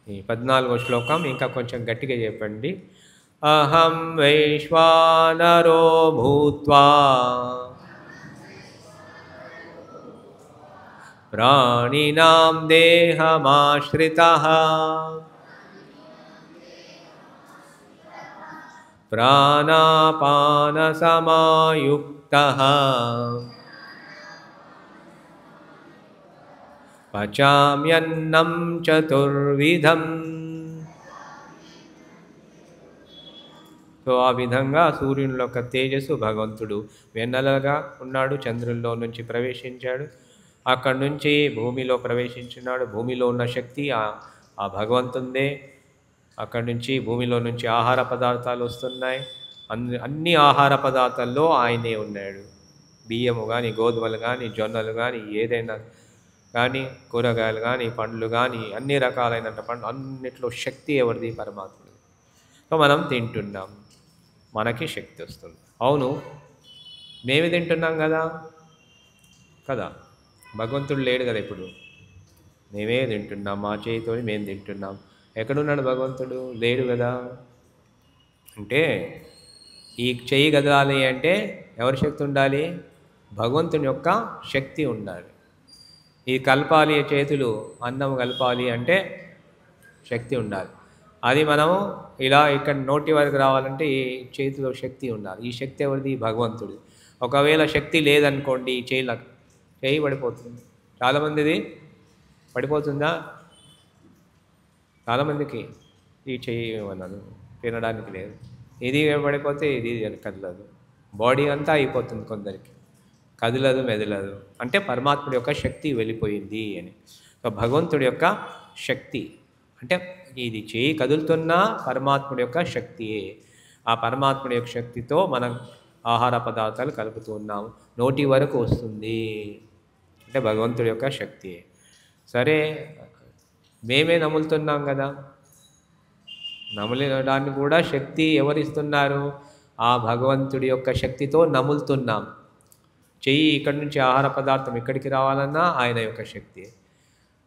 ఈ 14వ శ్లోకం ఇంకా కొంచెం గట్టిగా చెప్పండి. అహం వైశ్వానరో భూత్వా ప్రాణినాం దేహమాశ్రితః ప్రాణాపానసమాయుక్తః పచామ్యన్నం చతుర్విధం. సో ఆ విధంగా సూర్యుని యొక్క తేజస్సు భగవంతుడు వెన్నెలగా ఉన్నాడు, చంద్రుల్లో నుంచి ప్రవేశించాడు, అక్కడి నుంచి భూమిలో ప్రవేశించినాడు. భూమిలో ఉన్న శక్తి ఆ భగవంతుందే. అక్కడి నుంచి భూమిలో నుంచి ఆహార పదార్థాలు వస్తున్నాయి. అన్ని ఆహార పదార్థాల్లో ఆయనే ఉన్నాడు. బియ్యము కానీ, గోధుమలు కానీ, జొన్నలు కానీ, ఏదైనా కానీ, కూరగాయలు కానీ, పండ్లు కానీ, అన్ని రకాలైన పండ్లు అన్నిట్లో శక్తి ఎవరిది? పరమాత్ముడు. సో మనం తింటున్నాం, మనకి శక్తి వస్తుంది. అవును, మేమే తింటున్నాం కదా కదా, భగవంతుడు లేడు కదా. ఇప్పుడు మేమే తింటున్నాం, మా చేతితో మేము తింటున్నాం. ఎక్కడున్నాడు భగవంతుడు? లేడు కదా. అంటే ఈ చెయ్యి కదలాలి అంటే ఎవరి శక్తి ఉండాలి? భగవంతుని యొక్క శక్తి ఉండాలి. ఈ కలపాలి చేతులు, అన్నం కలపాలి అంటే శక్తి ఉండాలి. అది మనం ఇలా ఇక్కడ నోటి వరకు రావాలంటే ఈ చేతిలో శక్తి ఉండాలి. ఈ శక్తి ఎవరిది? భగవంతుడి. ఒకవేళ శక్తి లేదనుకోండి ఈ చేయి పడిపోతుంది. చాలామందిది పడిపోతుందా? చాలామందికి ఈ చెయ్యి అన్నాను తినడానికి లేదు. ఇది పడిపోతే ఇది కదలదు. బాడీ అంతా అయిపోతుంది కొందరికి, కదలదు మెదలదు. అంటే పరమాత్ముడి యొక్క శక్తి వెళ్ళిపోయింది అని. సో భగవంతుడి యొక్క శక్తి అంటే ఇది చేయి కదులుతున్నా పరమాత్ముడి యొక్క శక్తియే. ఆ పరమాత్ముడి యొక్క శక్తితో మనం ఆహార పదార్థాలు కలుపుతూ ఉన్నాము. నోటి వరకు వస్తుంది అంటే భగవంతుడి యొక్క శక్తియే. సరే, మేమే నములుతున్నాం కదా, నమలడానికి కూడా శక్తి ఎవరిస్తున్నారు? ఆ భగవంతుడి యొక్క శక్తితో నములుతున్నాం. చెయ్యి ఇక్కడి నుంచి ఆహార పదార్థం ఇక్కడికి రావాలన్నా ఆయన యొక్క శక్తి.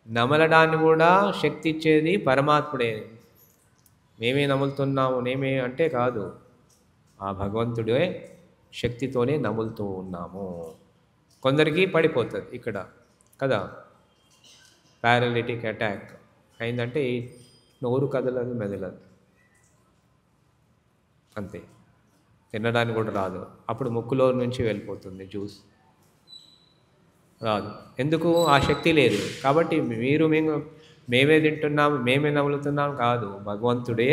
నమలడాన్ని కూడా శక్తి ఇచ్చేది పరమాత్ముడే. మేమే నములుతున్నాము, నేమే అంటే కాదు, ఆ భగవంతుడే శక్తితోనే నములుతూ ఉన్నాము. కొందరికి పడిపోతుంది ఇక్కడ కదా, పారాలిటిక్ అటాక్ అయిందంటే నోరు కదలదు మెదలదు, అంతే. తినడానికి కూడా రాదు. అప్పుడు ముక్కులో నుంచి వెళ్ళిపోతుంది జ్యూస్, రాదు. ఎందుకు? ఆ శక్తి లేదు. కాబట్టి మేమే తింటున్నాము, మేమే నములుతున్నాము కాదు, భగవంతుడే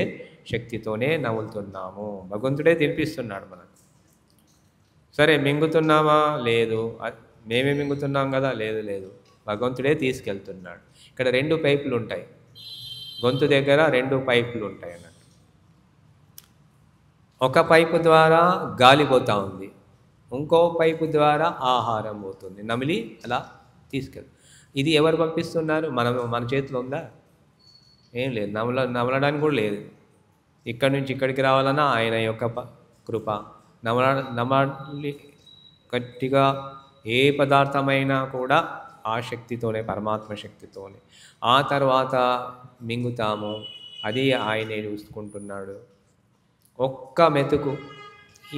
శక్తితోనే నములుతున్నాము. భగవంతుడే తినిపిస్తున్నాడు మనకు. సరే, మింగుతున్నామా? లేదు. మేమే మింగుతున్నాం కదా? లేదు లేదు, భగవంతుడే తీసుకెళ్తున్నాడు. ఇక్కడ 2 పైపులు ఉంటాయి, గొంతు దగ్గర 2 పైపులు ఉంటాయి అన్నట్టు. ఒక పైపు ద్వారా గాలి పోతూ ఉంది, ఇంకో పైపు ద్వారా ఆహారం పోతుంది, నమిలి అలా తీసుకెళ్ళి. ఇది ఎవరు పంపిస్తున్నారు? మన చేతిలో ఉందా? ఏం లేదు. నమలడానికి కూడా లేదు. ఇక్కడి నుంచి ఇక్కడికి రావాలన్నా ఆయన యొక్క కృప. నమలి గట్టిగా ఏ పదార్థమైనా కూడా ఆ శక్తితోనే, పరమాత్మ శక్తితోనే. ఆ తర్వాత మింగుతాము, అది ఆయనే చూసుకుంటున్నాడు. ఒక్క మెతుకు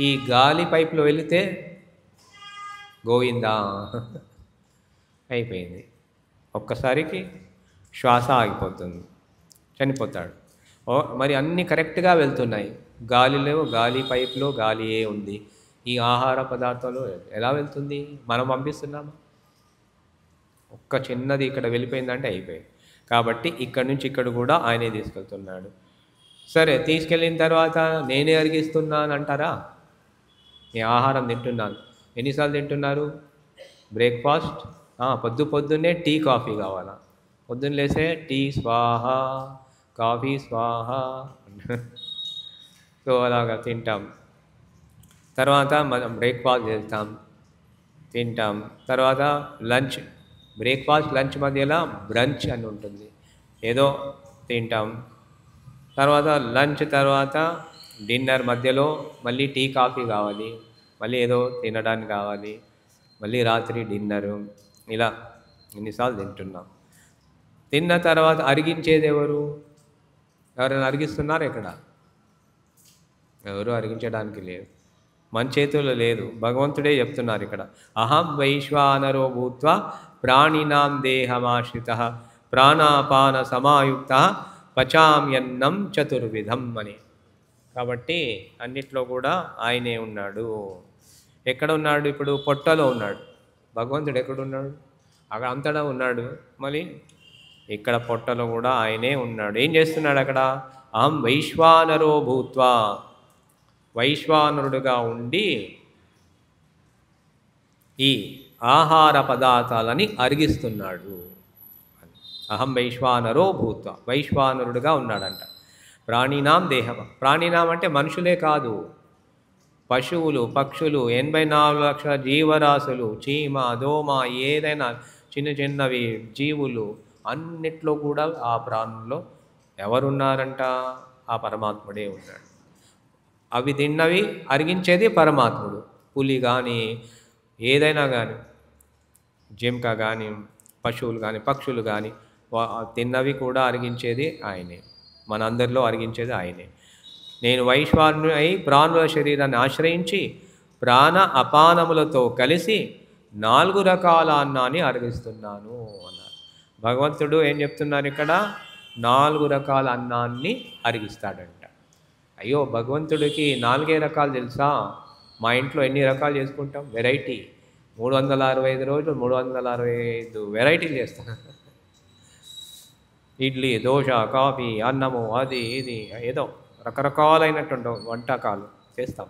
ఈ గాలి పైపులో వెళితే గోవిందా అయిపోయింది. ఒక్కసారికి శ్వాస ఆగిపోతుంది, చనిపోతాడు. మరి అన్నీ కరెక్ట్గా వెళ్తున్నాయి, గాలిలో గాలి పైపులో గాలియే ఉంది, ఈ ఆహార పదార్థాలు ఎలా వెళ్తుంది? మనం పంపిస్తున్నామా? ఒక్క చిన్నది ఇక్కడ వెళ్ళిపోయిందంటే అయిపోయింది. కాబట్టి ఇక్కడి నుంచి ఇక్కడ కూడా ఆయనే తీసుకెళ్తున్నాడు. సరే, తీసుకెళ్ళిన తర్వాత నేనే అరిగిస్తున్నాను అంటారా? నేను ఆహారం తింటున్నాను. ఎన్నిసార్లు తింటున్నారు? బ్రేక్ఫాస్ట్, పొద్దున్నే టీ కాఫీ కావాలా? పొద్దున్న లేసే టీ స్వాహ, కాఫీ స్వాహ. సో అలాగా తింటాం. తర్వాత మనం బ్రేక్ఫాస్ట్ చేస్తాం, తింటాం. తర్వాత లంచ్, బ్రేక్ఫాస్ట్ లంచ్ మధ్యలో బ్రంచ్ అని ఉంటుంది, ఏదో తింటాం. తర్వాత లంచ్ తర్వాత డిన్నర్ మధ్యలో మళ్ళీ టీ కాఫీ కావాలి, మళ్ళీ ఏదో తినడానికి కావాలి, మళ్ళీ రాత్రి డిన్నరు. ఇలా ఎన్నిసార్లు తింటున్నాం. తిన్న తర్వాత అరిగించేది ఎవరు? ఎవరైనా అరిగిస్తున్నారు ఇక్కడ? ఎవరు అరిగించడానికి లేదు, మన చేతుల్లో లేదు. భగవంతుడే చెప్తున్నారు ఇక్కడ, అహం వైశ్వానరో భూత్వా ప్రాణినాం దేహమాశ్రితః ప్రాణాపాన సమాయుక్తః పచామ్యన్నం చతుర్విధం అని. కాబట్టి అన్నిట్లో కూడా ఆయనే ఉన్నాడు. ఎక్కడ ఉన్నాడు? ఇప్పుడు పొట్టలో ఉన్నాడు. భగవంతుడు ఎక్కడున్నాడు? అక్కడ అంతటా ఉన్నాడు. మళ్ళీ ఇక్కడ పొట్టలో కూడా ఆయనే ఉన్నాడు. ఏం చేస్తున్నాడు అక్కడ? అహం వైశ్వానరో భూత్వా, వైశ్వానరుడుగా ఉండి ఈ ఆహార పదార్థాలని అరిగిస్తున్నాడు. అహం వైశ్వానరో భూత్వా, వైశ్వానరుడుగా ఉన్నాడంట. ప్రాణినాం దేహం, ప్రాణినాం అంటే మనుషులే కాదు, పశువులు, పక్షులు, 84 లక్షల జీవరాశులు, చీమ, దోమ, ఏదైనా చిన్న చిన్నవి జీవులు అన్నిట్లో కూడా ఆ ప్రాణంలో ఎవరున్నారంట? ఆ పరమాత్ముడే ఉన్నాడు. అవి తిన్నవి అరిగించేది పరమాత్ముడు. పులి కానీ ఏదైనా కానీ, జింక కానీ, పశువులు కానీ, పక్షులు కానీ తిన్నవి కూడా అరిగించేది ఆయనే, మనందరిలో అరిగించేది ఆయనే. నేను వైశ్వానుని అయి ప్రాణుల శరీరాన్ని ఆశ్రయించి ప్రాణ అపానములతో కలిసి 4 రకాల అన్నాన్ని అరిగిస్తున్నాను అన్నారు. భగవంతుడు ఏం చెప్తున్నారు ఇక్కడ? 4 రకాల అన్నాన్ని అరిగిస్తాడంట. అయ్యో, భగవంతుడికి 4 రకాలు తెలుసా? మా ఇంట్లో ఎన్ని రకాలు చేసుకుంటాం? వెరైటీ. 365 రోజులు 365 వెరైటీలు చేస్తాను. ఇడ్లీ, దోశ, కాఫీ, అన్నము, అది ఇది ఏదో రకరకాలైనటువంటి వంటకాలు చేస్తాం.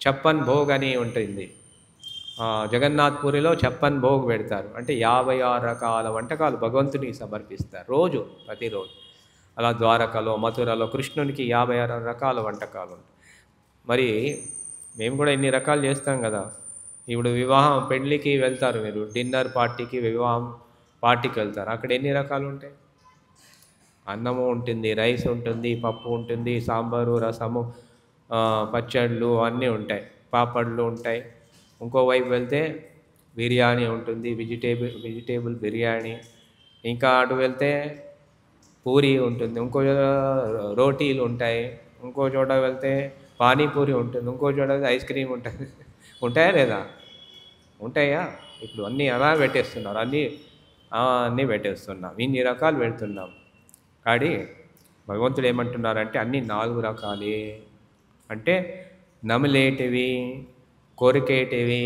ఛప్పన్ భోగ్ అని ఉంటుంది. జగన్నాథ్పురిలో ఛప్పన్ భోగ్ పెడతారు. అంటే 56 రకాల వంటకాలు భగవంతునికి సమర్పిస్తారు రోజు, ప్రతిరోజు. అలా ద్వారకలో, మథురలో కృష్ణునికి 56 రకాల వంటకాలు ఉంటాయి. మరి మేము కూడా ఇన్ని రకాలు చేస్తాం కదా. ఇప్పుడు వివాహం, పెళ్ళికి వెళ్తారు మీరు, డిన్నర్ పార్టీకి, వివాహం పార్టీకి వెళ్తారు. అక్కడ ఎన్ని రకాలు ఉంటాయి? అన్నము ఉంటుంది, రైస్ ఉంటుంది, పప్పు ఉంటుంది, సాంబారు, రసము, పచ్చళ్ళు అన్నీ ఉంటాయి, పాపడ్లు ఉంటాయి. ఇంకోవైపు వెళ్తే బిర్యానీ ఉంటుంది, వెజిటేబుల్ బిర్యానీ. ఇంకా అటు వెళ్తే పూరి ఉంటుంది, ఇంకో రోటీలు ఉంటాయి, ఇంకో చోట వెళ్తే పానీపూరి ఉంటుంది, ఇంకో చోట వెళ్తే ఐస్ క్రీమ్ ఉంటుంది. ఉంటాయా లేదా? ఉంటాయా? ఇప్పుడు అన్నీ అలా పెట్టేస్తున్నారు, అన్నీ పెట్టేస్తున్నాం, ఇన్ని రకాలు పెడుతున్నాం. కానీ భగవంతుడు ఏమంటున్నారంటే అన్నీ 4 రకాలే. అంటే నమిలేటివి, కొరికేటివి,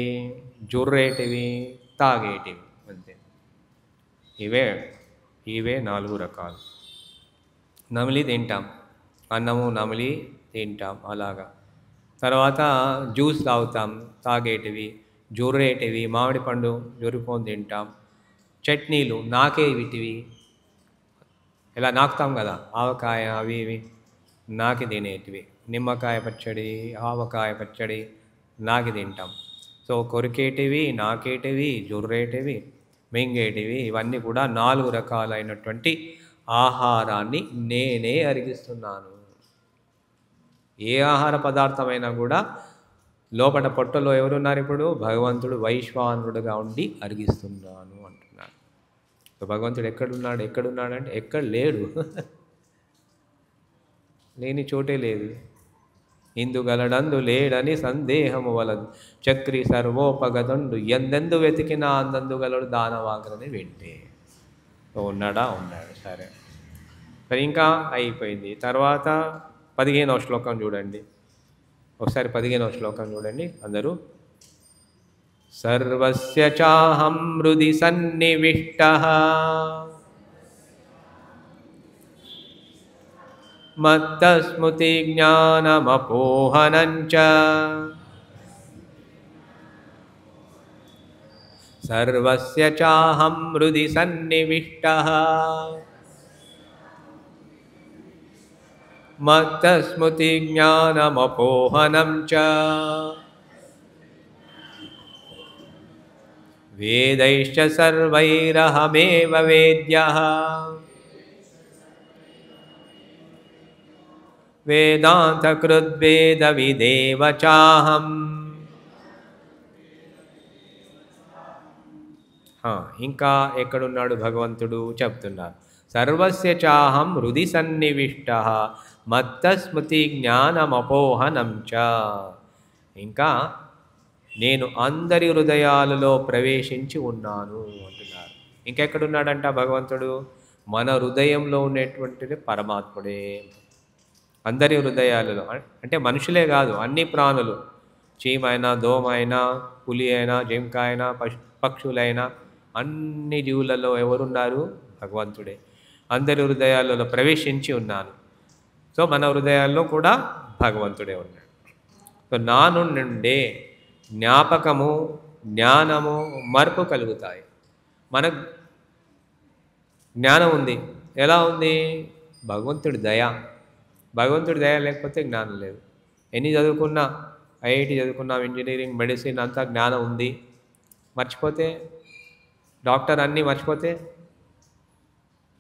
జుర్రేటివి, తాగేటివి, అంతే. ఇవే 4 రకాలు. నమిలి తింటాం, అన్నము నమిలి తింటాం అలాగా. తర్వాత జ్యూస్ తాగుతాం, తాగేటివి. జుర్రేటివి, మామిడి పండు జురుకొని తింటాం. చట్నీలు నాకేవిటివి, ఇలా నాకుతాం కదా, ఆవకాయ అవి ఇవి నాకి తినేటివి. నిమ్మకాయ పచ్చడి, ఆవకాయ పచ్చడి నాకి తింటాం. సో కొరికేటివి, నాకేటివి, జుర్రేటివి, మింగేటివి, ఇవన్నీ కూడా 4 రకాలైనటువంటి ఆహారాన్ని నేనే అరిగిస్తున్నాను. ఏ ఆహార పదార్థమైనా కూడా లోపల పొట్టలో ఎవరున్నారు? ఇప్పుడు భగవంతుడు వైశ్వానరుడుగా ఉండి అరిగిస్తున్నాను అంటున్నాడు. భగవంతుడు ఎక్కడున్నాడు అంటే ఎక్కడ లేడు. లేని చోటే లేదు. ఇందుగలడందు లేడని సందేహము వలదు, చక్రి సర్వోపగతండు ఎందెందు వెతికినా అందందుగలడు దానవాగ్రని వింటే. ఉన్నాడు. సరే, ఇంకా అయిపోయింది. తర్వాత 15వ శ్లోకం చూడండి ఒకసారి. 15వ శ్లోకం చూడండి అందరూ. సర్వస్య చాహం హృది సన్నివిష్టః మత్తస్మృతి జ్ఞానమపోహనంచ సర్వస్య చాహం హృది సన్నివిష్టః మత్తస్మృతి జ్ఞానమపోహనం చ వేదైశ్చ సర్వైరహమేవ వేద్యః వేదాంతకృద్వేద విదేవ చాహం. ఇంకా ఎక్కడున్నాడు భగవంతుడు చెప్తున్నారు. సర్వస్య చాహం హృది సన్నివిష్టః మత్తస్మృతి జ్ఞానమపోహనం చ. ఇంకా నేను అందరి హృదయాలలో ప్రవేశించి ఉన్నాను అంటున్నారు. ఇంకెక్కడున్నాడంట భగవంతుడు? మన హృదయంలో ఉన్నటువంటిది పరమాత్ముడే. అందరి హృదయాలలో అంటే మనుషులే కాదు, అన్ని ప్రాణులు, చీమైనా, దోమైనా, పులి అయినా, జింక అయినా, పక్షులైనా, అన్ని జీవులలో ఎవరున్నారు? భగవంతుడే. అందరి హృదయాలలో ప్రవేశించి ఉన్నాను. సో మన హృదయాల్లో కూడా భగవంతుడే ఉన్నాడు. సో నా నుండే జ్ఞాపకము, జ్ఞానము, మార్పు కలుగుతాయి. మన జ్ఞానం ఉంది. ఎలా ఉంది? భగవంతుడి దయ. భగవంతుడి దయ లేకపోతే జ్ఞానం లేదు. ఎన్ని చదువుకున్నా, ఐఐటి చదువుకున్నాం, ఇంజనీరింగ్, మెడిసిన్ అంతా జ్ఞానం ఉంది. మర్చిపోతే డాక్టర్ అన్నీ మర్చిపోతే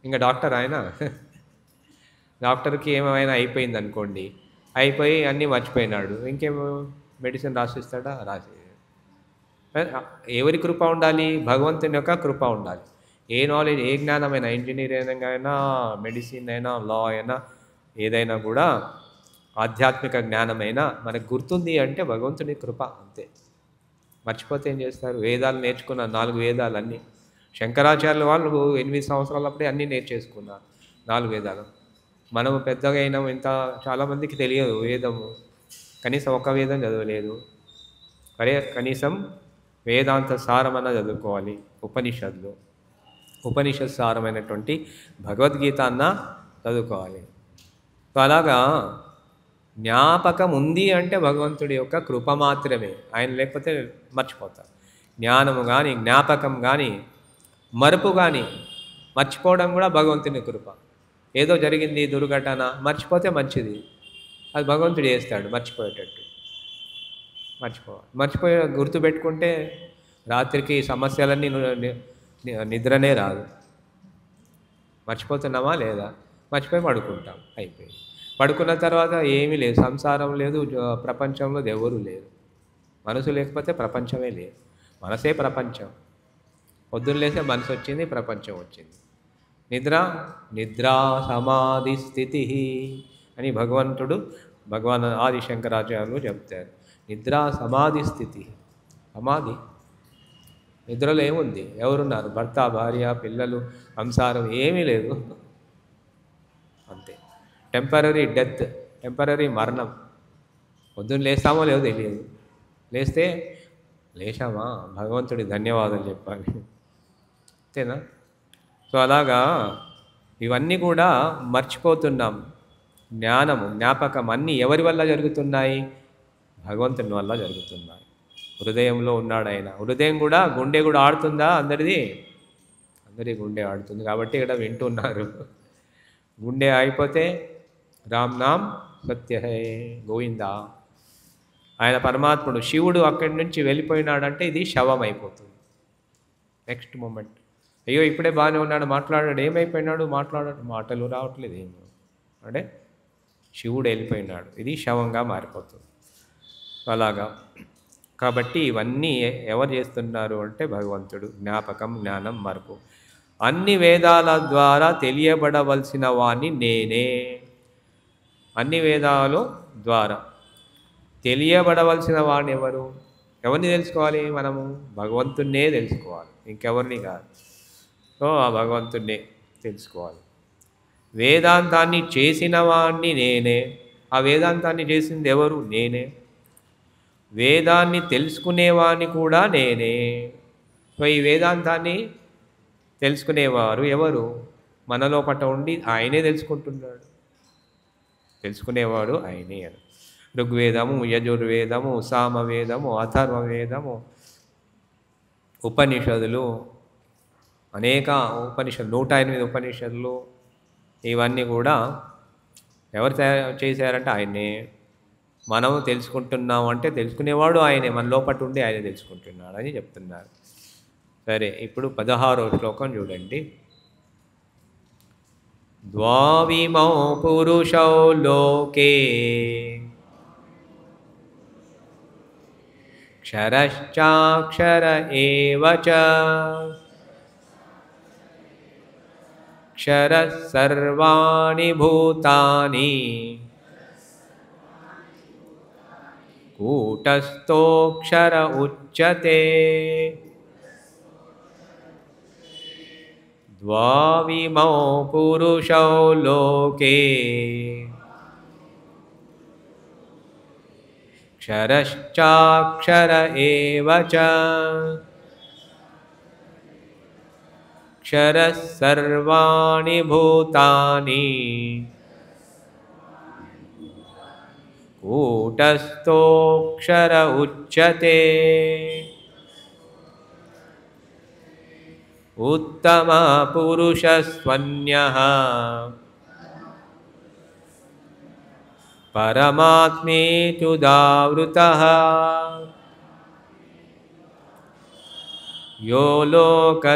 ఇంకా డాక్టర్ ఆయన డాక్టర్కి ఏమైనా అయిపోయింది అనుకోండి, అయిపోయి అన్నీ మర్చిపోయినాడు, ఇంకేమో మెడిసిన్ రాసిస్తాడా? రాసి. ఎవరి కృప ఉండాలి? భగవంతుని యొక్క కృప ఉండాలి. ఏ నాలెడ్జ్, ఏ జ్ఞానమైనా, ఇంజనీరింగ్ అయినా, మెడిసిన్ అయినా, లా అయినా, ఏదైనా కూడా ఆధ్యాత్మిక జ్ఞానమైనా మనకు గుర్తుంది అంటే భగవంతుని కృప అంతే. మర్చిపోతే ఏం చేస్తారు? వేదాలు నేర్చుకున్న 4 వేదాలన్నీ శంకరాచార్యుల వాళ్ళు 8 సంవత్సరాలప్పుడే అన్నీ నేర్చేసుకున్నారు 4 వేదాలు. మనము పెద్దగా అయినాము, ఇంత చాలామందికి తెలియదు వేదము, కనీసం ఒక వేదం చదవలేదు. కనీసం వేదాంత సారమన్న చదువుకోవాలి. ఉపనిషత్ సారమైనటువంటి భగవద్గీత అన్న చదువుకోవాలి. సో అలాగా జ్ఞాపకం ఉంది అంటే భగవంతుడి యొక్క కృప మాత్రమే. ఆయన లేకపోతే మర్చిపోతారు. జ్ఞానము కానీ, జ్ఞాపకం కానీ, మరుపు కానీ, మర్చిపోవడం కూడా భగవంతుని కృప. ఏదో జరిగింది దుర్ఘటన, మర్చిపోతే మంచిది, అది భగవంతుడు చేస్తాడు మర్చిపోయేటట్టు. మర్చిపోయే గుర్తుపెట్టుకుంటే రాత్రికి సమస్యలన్నీ నిద్రనే రాదు. మర్చిపోతున్నామా లేదా? మర్చిపోయి పడుకుంటాం, అయిపోయింది. పడుకున్న తర్వాత ఏమీ లేదు, సంసారం లేదు, ప్రపంచంలో ఎవరు లేరు. మనసు లేకపోతే ప్రపంచమే లేదు, మనసే ప్రపంచం. పొద్దున్న లేసే మనసు వచ్చింది, ప్రపంచం వచ్చింది. నిద్రా సమాధి స్థితి అని భగవాన్ ఆదిశంకరాచార్యులు చెప్తారు. నిద్రా సమాధి స్థితి. సమాధి, నిద్రలో ఏముంది? ఎవరున్నారు? భర్త, భార్య, పిల్లలు, సంసారం ఏమీ లేదు, అంతే. టెంపరరీ డెత్, టెంపరరీ మరణం. పొద్దున్న లేస్తామో లేదో తెలియదు, లేచామా భగవంతుడి ధన్యవాదాలు చెప్పాలి, అంతేనా? సో అలాగా ఇవన్నీ కూడా మర్చిపోతున్నాం. జ్ఞాపకం అన్నీ ఎవరి వల్ల జరుగుతున్నాయి? భగవంతుని వల్ల జరుగుతున్నాయి. హృదయంలో ఉన్నాడు ఆయన. హృదయం కూడా, గుండె కూడా ఆడుతుందా? అందరి గుండె ఆడుతుంది కాబట్టి ఇక్కడ వింటున్నారు. గుండె అయిపోతే రామ్ నామ్ సత్య హై గోవిందా. ఆయన పరమాత్ముడు, శివుడు అక్కడి నుంచి వెళ్ళిపోయినాడంటే ఇది శవం అయిపోతుంది. నెక్స్ట్ మూమెంట్, అయ్యో ఇప్పుడే బాగానే ఉన్నాడు, మాట్లాడాడు, ఏమైపోయినాడు? మాటలు రావట్లేదు, ఏమో అంటే శివుడు వెళ్ళిపోయినాడు, ఇది శవంగా మారిపోతుంది. అలాగా కాబట్టి ఇవన్నీ ఎవరు చేస్తున్నారు అంటే భగవంతుడు. జ్ఞాపకం, జ్ఞానం, మరపు అన్ని వేదాల ద్వారా తెలియబడవలసిన వాణ్ణి నేనే. అన్ని వేదాల ద్వారా తెలియబడవలసిన వాడిని ఎవరు? ఎవరిని తెలుసుకోవాలి మనము? భగవంతున్నే తెలుసుకోవాలి, ఇంకెవరిని కాదు. సో ఆ భగవంతున్నే తెలుసుకోవాలి. వేదాంతాన్ని చేసిన వాణ్ణి నేనే. ఆ వేదాంతాన్ని చేసింది ఎవరు? నేనే. వేదాన్ని తెలుసుకునేవాణ్ణి కూడా నేనే. సో ఈ వేదాంతాన్ని తెలుసుకునేవారు ఎవరు? మనలో పట్ట ఉండి ఆయనే తెలుసుకుంటున్నాడు. తెలుసుకునేవాడు ఆయనే. ఋగ్వేదము, యజుర్వేదము, సామవేదము, అథర్వవేదము, ఉపనిషదులు, అనేక ఉపనిషదులు, 108 ఉపనిషదులు, ఇవన్నీ కూడా ఎవరు చేశారంటే ఆయనే. మనము తెలుసుకుంటున్నాం అంటే తెలుసుకునేవాడు ఆయనే, మన లోపల ఉండి ఆయనే తెలుసుకుంటున్నాడు అని చెప్తున్నారు. సరే, ఇప్పుడు 16వ శ్లోకం చూడండి. ద్వావిమౌ పురుషౌ లోకే క్షరశ్చాక్షర ఏవ చ క్షరః సర్వాణి భూతాని కూటస్థోక్షర ఉచ్యతే. ద్వావిమౌ పురుషౌ లోకే క్షరశ్చాక్షర ఏవ చ క్షరః సర్వాణి భూతాని కూటస్థోక్షర ఉచ్యతే. ఉత్తమ పురుషస్త్వన్యః పరమాత్మేత్యుదావృతః యో లోకత్రయమావిశ్య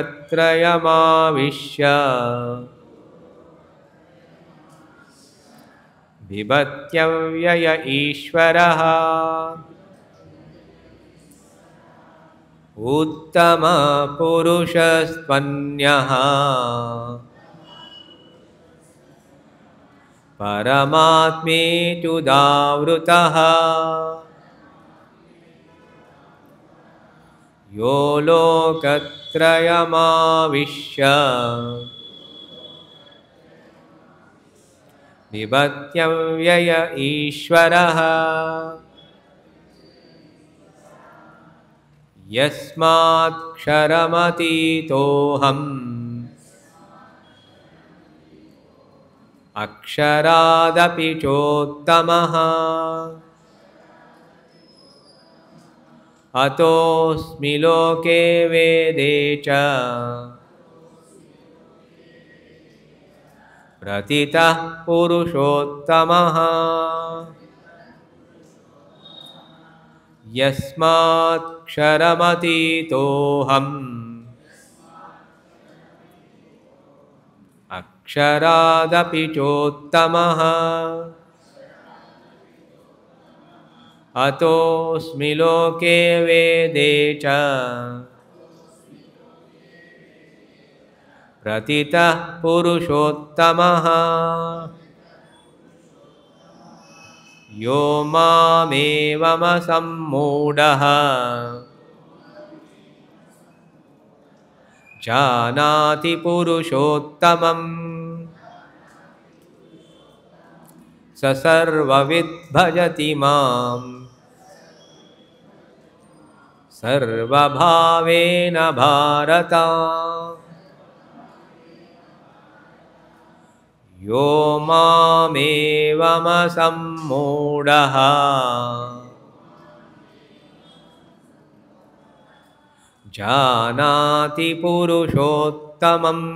బిభత్యవ్యయ ఈశ్వరః. ఉత్తమ పురుషస్త్వన్యః परमात्मेत्युदावृतः यो लोकत्रयमाविश्य निबध्यव्यय ईश्वरः यस्मात्क्षरमतीतोऽहम् अक्षरादपि चोत्तमः अतोऽस्मि लोके वेदे च प्रतितः पुरुषोत्तमः यस्मात्क्षरमतीतोऽहम् अक्षरादपि चोत्तमः अतोऽस्मि लोके वेदे च प्रतितः पुरुषोत्तमः यो मामेवमसम्मूढः जानाति पुरुषोत्तमम् स सर्वविद् भजति मां सर्वभावेन भारत यो मामेवमसम्मूढः जानाति पुरुषोत्तमम्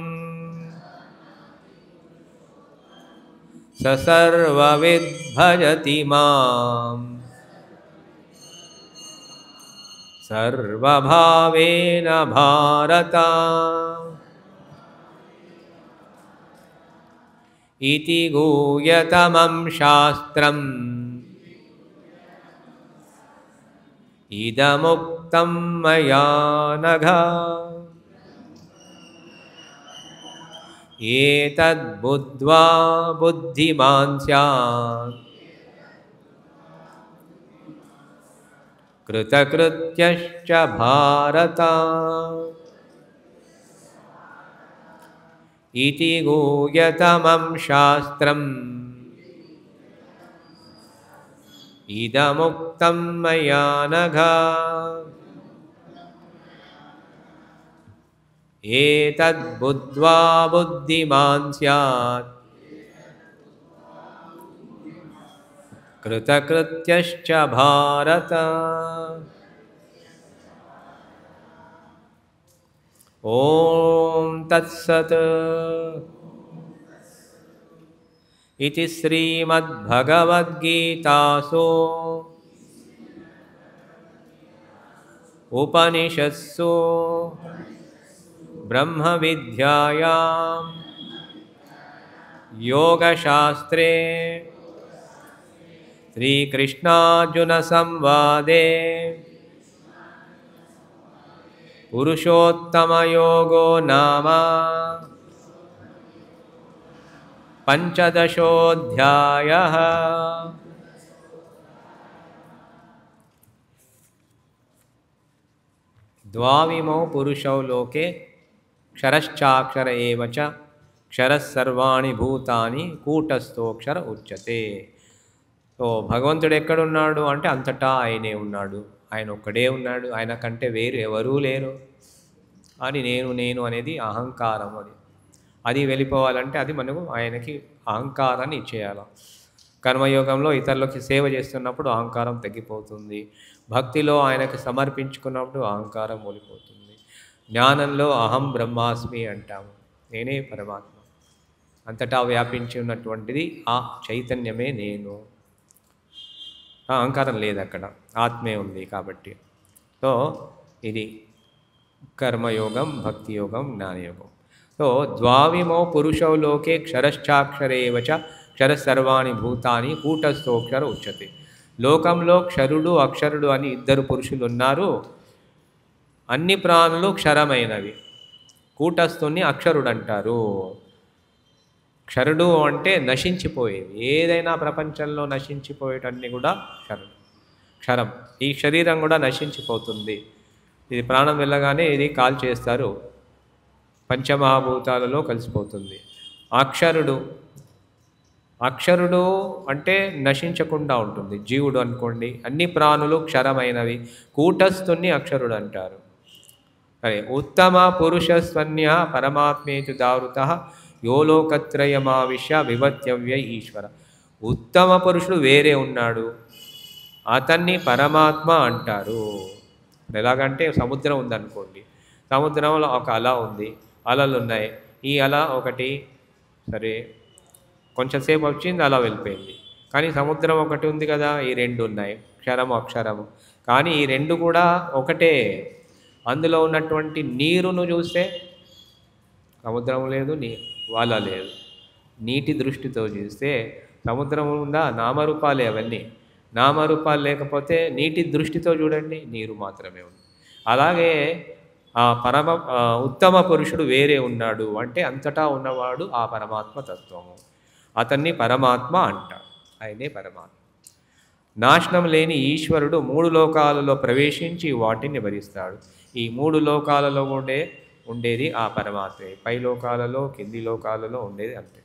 स सर्वविद् भजति मां सर्वभावेन भारत इति गुह्यतमं शास्त्रम् इदमुक्तं मया नघ एतद्बुद्ध्वा बुद्धिमान् स्यात् कृतकृत्यश्च भारत इति गुह्यतमं शास्त्रम् इदमुक्तं मया नघ एतद्बुद्ध्वा बुद्धिमान् स्यात् कृतकृत्यश्च भारत ॐ तत्सत् इति श्रीमद्भगवद्गीतासु उपनिषत्सु ब्रह्मविद्यायां योगशास्त्रे श्रीकृष्णार्जुनसंवादे पुरुषोत्तमयोगो नाम पंचदशोऽध्यायः। द्वाविमो पुरुषौ लोके क्षरश्चाक्षर एव च क्षरः सर्वाणि भूतानि కూటస్థోక్షర ఉచ్యతే। సో భగవంతుడు ఎక్కడున్నాడు అంటే అంతటా ఆయనే ఉన్నాడు, ఆయన ఒక్కడే ఉన్నాడు, ఆయన కంటే వేరు ఎవరూ లేరు అని నేను అనేది అహంకారం. అది వెళ్ళిపోవాలంటే అది మనకు ఆయనకి అహంకారాన్ని ఇచ్చేయాలి. కర్మయోగంలో ఇతరులకి సేవ చేస్తున్నప్పుడు అహంకారం తగ్గిపోతుంది, భక్తిలో ఆయనకు సమర్పించుకున్నప్పుడు అహంకారం ఓడిపోతుంది, జ్ఞానంలో అహం బ్రహ్మాస్మి అంటాము, నేనే పరమాత్మ, అంతటా వ్యాపించి ఉన్నటువంటిది ఆ చైతన్యమే నేను. అహంకారం లేదు, అక్కడ ఆత్మే ఉంది కాబట్టి. సో ఇది కర్మయోగం, భక్తి యోగం, జ్ఞానయోగం. సో ద్వావిమో పురుషౌ లోకే క్షరశ్చాక్షరేవ చ క్షర సర్వాణి భూతాని కూటస్థోక్షర ఉచ్యతే. లోకంలో క్షరుడు అక్షరుడు అని ఇద్దరు పురుషులు ఉన్నారు. అన్ని ప్రాణులు క్షరమైనవి, కూటస్థుని అక్షరుడు అంటారు. క్షరుడు అంటే నశించిపోయేది, ఏదైనా ప్రపంచంలో నశించిపోయేటన్నీ కూడా క్షరం. ఈ శరీరం కూడా నశించిపోతుంది. ఇది ప్రాణం వెళ్ళగానే ఇది కాల్ చేస్తారు, పంచమహాభూతాలలో కలిసిపోతుంది. అక్షరుడు అంటే నశించకుండా ఉంటుంది. జీవుడు అనుకోండి, అన్ని ప్రాణులు క్షరమైనవి. కూటస్థుని అక్షరుడు అంటారు. అరే ఉత్తమ పురుషస్వన్య పరమాత్మేతు దావృత యోలోకత్రయమావిష్య విభత్యవ్య ఈశ్వర. ఉత్తమ పురుషుడు వేరే ఉన్నాడు, అతన్ని పరమాత్మ అంటారు. ఎలాగంటే సముద్రం ఉందనుకోండి, సముద్రంలో ఒక అల ఉంది, అలలు ఉన్నాయి. ఈ అల ఒకటి సరే కొంచెంసేపు వచ్చింది, అలా వెళ్ళిపోయింది. కానీ సముద్రం ఒకటి ఉంది కదా, ఈ రెండు ఉన్నాయి, క్షరము అక్షరము. కానీ ఈ రెండు కూడా ఒకటే. అందులో ఉన్నటువంటి నీరును చూస్తే సముద్రం లేదు, వాళ్ళ లేదు. నీటి దృష్టితో చూస్తే సముద్రం ఉందా, నామరూపాలే అవన్నీ. నామరూపాలు లేకపోతే నీటి దృష్టితో చూడండి, నీరు మాత్రమే ఉంది. అలాగే ఆ ఉత్తమ పురుషుడు వేరే ఉన్నాడు అంటే అంతటా ఉన్నవాడు ఆ పరమాత్మ తత్వము. అతన్ని పరమాత్మ అంటాడు, ఆయనే పరమాత్మ. నాశనం లేని ఈశ్వరుడు మూడు లోకాలలో ప్రవేశించి వాటిని భరిస్తాడు. ఈ మూడు లోకాలలో ఉండేది ఆ పరమాత్మే. పై లోకాలలో కింది లోకాలలో ఉండేది అంతే.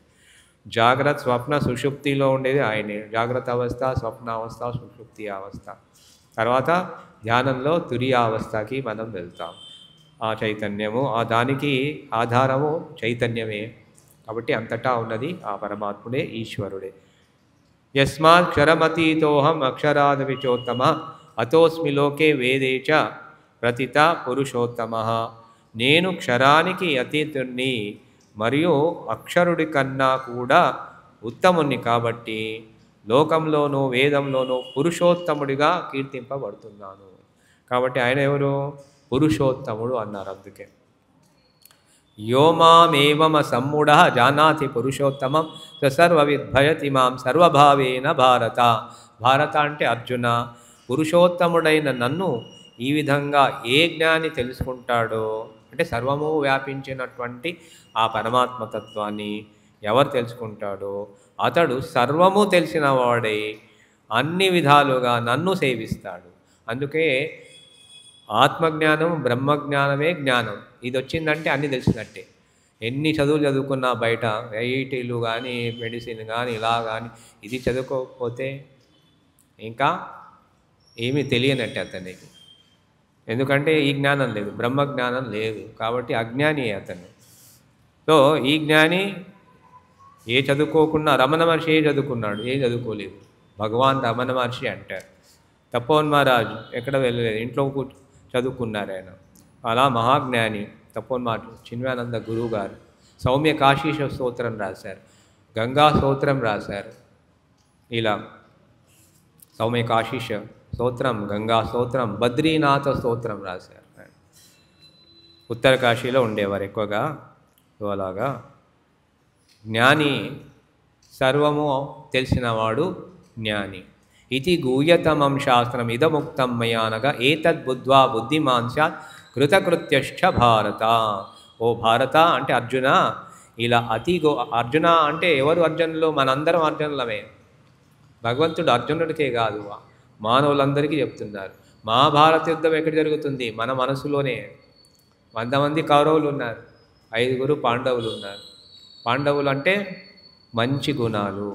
జాగ్రత్త స్వప్న సుషుప్తిలో ఉండేది ఆయనే. జాగ్రత్త అవస్థ, స్వప్నావస్థ, సుషుప్తి అవస్థ. తర్వాత ధ్యానంలో తురియావస్థకి మనం వెళ్తాం. ఆ చైతన్యము, ఆ దానికి ఆధారము చైతన్యమే. కాబట్టి అంతటా ఉన్నది ఆ పరమాత్ముడే, ఈశ్వరుడే. యస్మాత్ క్షరమతీతోహం అక్షరాద్ విచోత్తమ అతోస్మి లోకే వేదే చ ప్రతిత పురుషోత్తమ. నేను క్షరానికి అతీతుణ్ణి మరియు అక్షరుడి కన్నా కూడా ఉత్తముణ్ణి కాబట్టి లోకంలోనూ వేదంలోనూ పురుషోత్తముడిగా కీర్తింపబడుతున్నాను. కాబట్టి ఆయన ఎవరు? పురుషోత్తముడు అన్నారు. అందుకే యోమామేవమ సమ్ముడ జానాతి పురుషోత్తమం సర్వవిద్భయతి మాం సర్వభావేన భారత. భారత అంటే అర్జున, పురుషోత్తముడైన నన్ను ఈ విధంగా ఏ జ్ఞాని తెలుసుకుంటాడో, అంటే సర్వము వ్యాపించినటువంటి ఆ పరమాత్మతత్వాన్ని ఎవరు తెలుసుకుంటాడో అతడు సర్వము తెలిసిన వాడై అన్ని విధాలుగా నన్ను సేవిస్తాడు. అందుకే ఆత్మజ్ఞానం బ్రహ్మజ్ఞానమే జ్ఞానం. ఇది వచ్చిందంటే అన్నీ తెలిసినట్టే. ఎన్ని చదువులు చదువుకున్నా బయట ఐఐటీలు కానీ మెడిసిన్ కానీ ఇలా కానీ, ఇది చదువుకోకపోతే ఇంకా ఏమీ తెలియనట్టే అతనికి. ఎందుకంటే ఈ జ్ఞానం లేదు, బ్రహ్మజ్ఞానం లేదు. కాబట్టి అజ్ఞాని అతను. సో ఈ జ్ఞాని ఏ చదువుకోకుండా, రమణ మహర్షి ఏ చదువుకున్నాడు? ఏం చదువుకోలేదు. భగవాన్ రమణ మహర్షి అంటారు. తపోన్మహారాజు ఎక్కడ వెళ్ళలేదు, ఇంట్లో చదువుకున్నారు ఆయన. అలా మహాజ్ఞాని తపోన్మహారాజు. చిన్మయానంద గురువు గారు సౌమ్య కాశీష స్తోత్రం రాశారు, గంగా స్తోత్రం రాశారు. ఇలా సౌమ్య కాశీష స్తోత్రం, గంగా స్తోత్రం, బద్రీనాథ స్తోత్రం రాశారు. ఉత్తర కాశీలో ఉండేవారు ఎక్కువగా. అలాగా జ్ఞాని, సర్వము తెలిసినవాడు జ్ఞాని. ఇది గూయతమం శాస్త్రం ఇదముక్తం మయానగా ఏతద్బుద్ధ్వా బుద్ధిమాన్ స్యాత్ కృతకృత్యశ్చ భారత. ఓ భారత అంటే అర్జున, ఇలా అర్జున అంటే ఎవరు అర్జునులు? మనందరం అర్జునులమే. భగవంతుడు అర్జునుడికే కాదు, మానవులందరికీ చెప్తున్నారు. మహాభారత యుద్ధం ఎక్కడ జరుగుతుంది? మన మనసులోనే. 100 మంది కౌరవులు ఉన్నారు, 5 పాండవులు ఉన్నారు. పాండవులు అంటే మంచి గుణాలు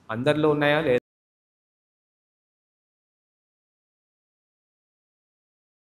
అందరిలో ఉన్నాయా?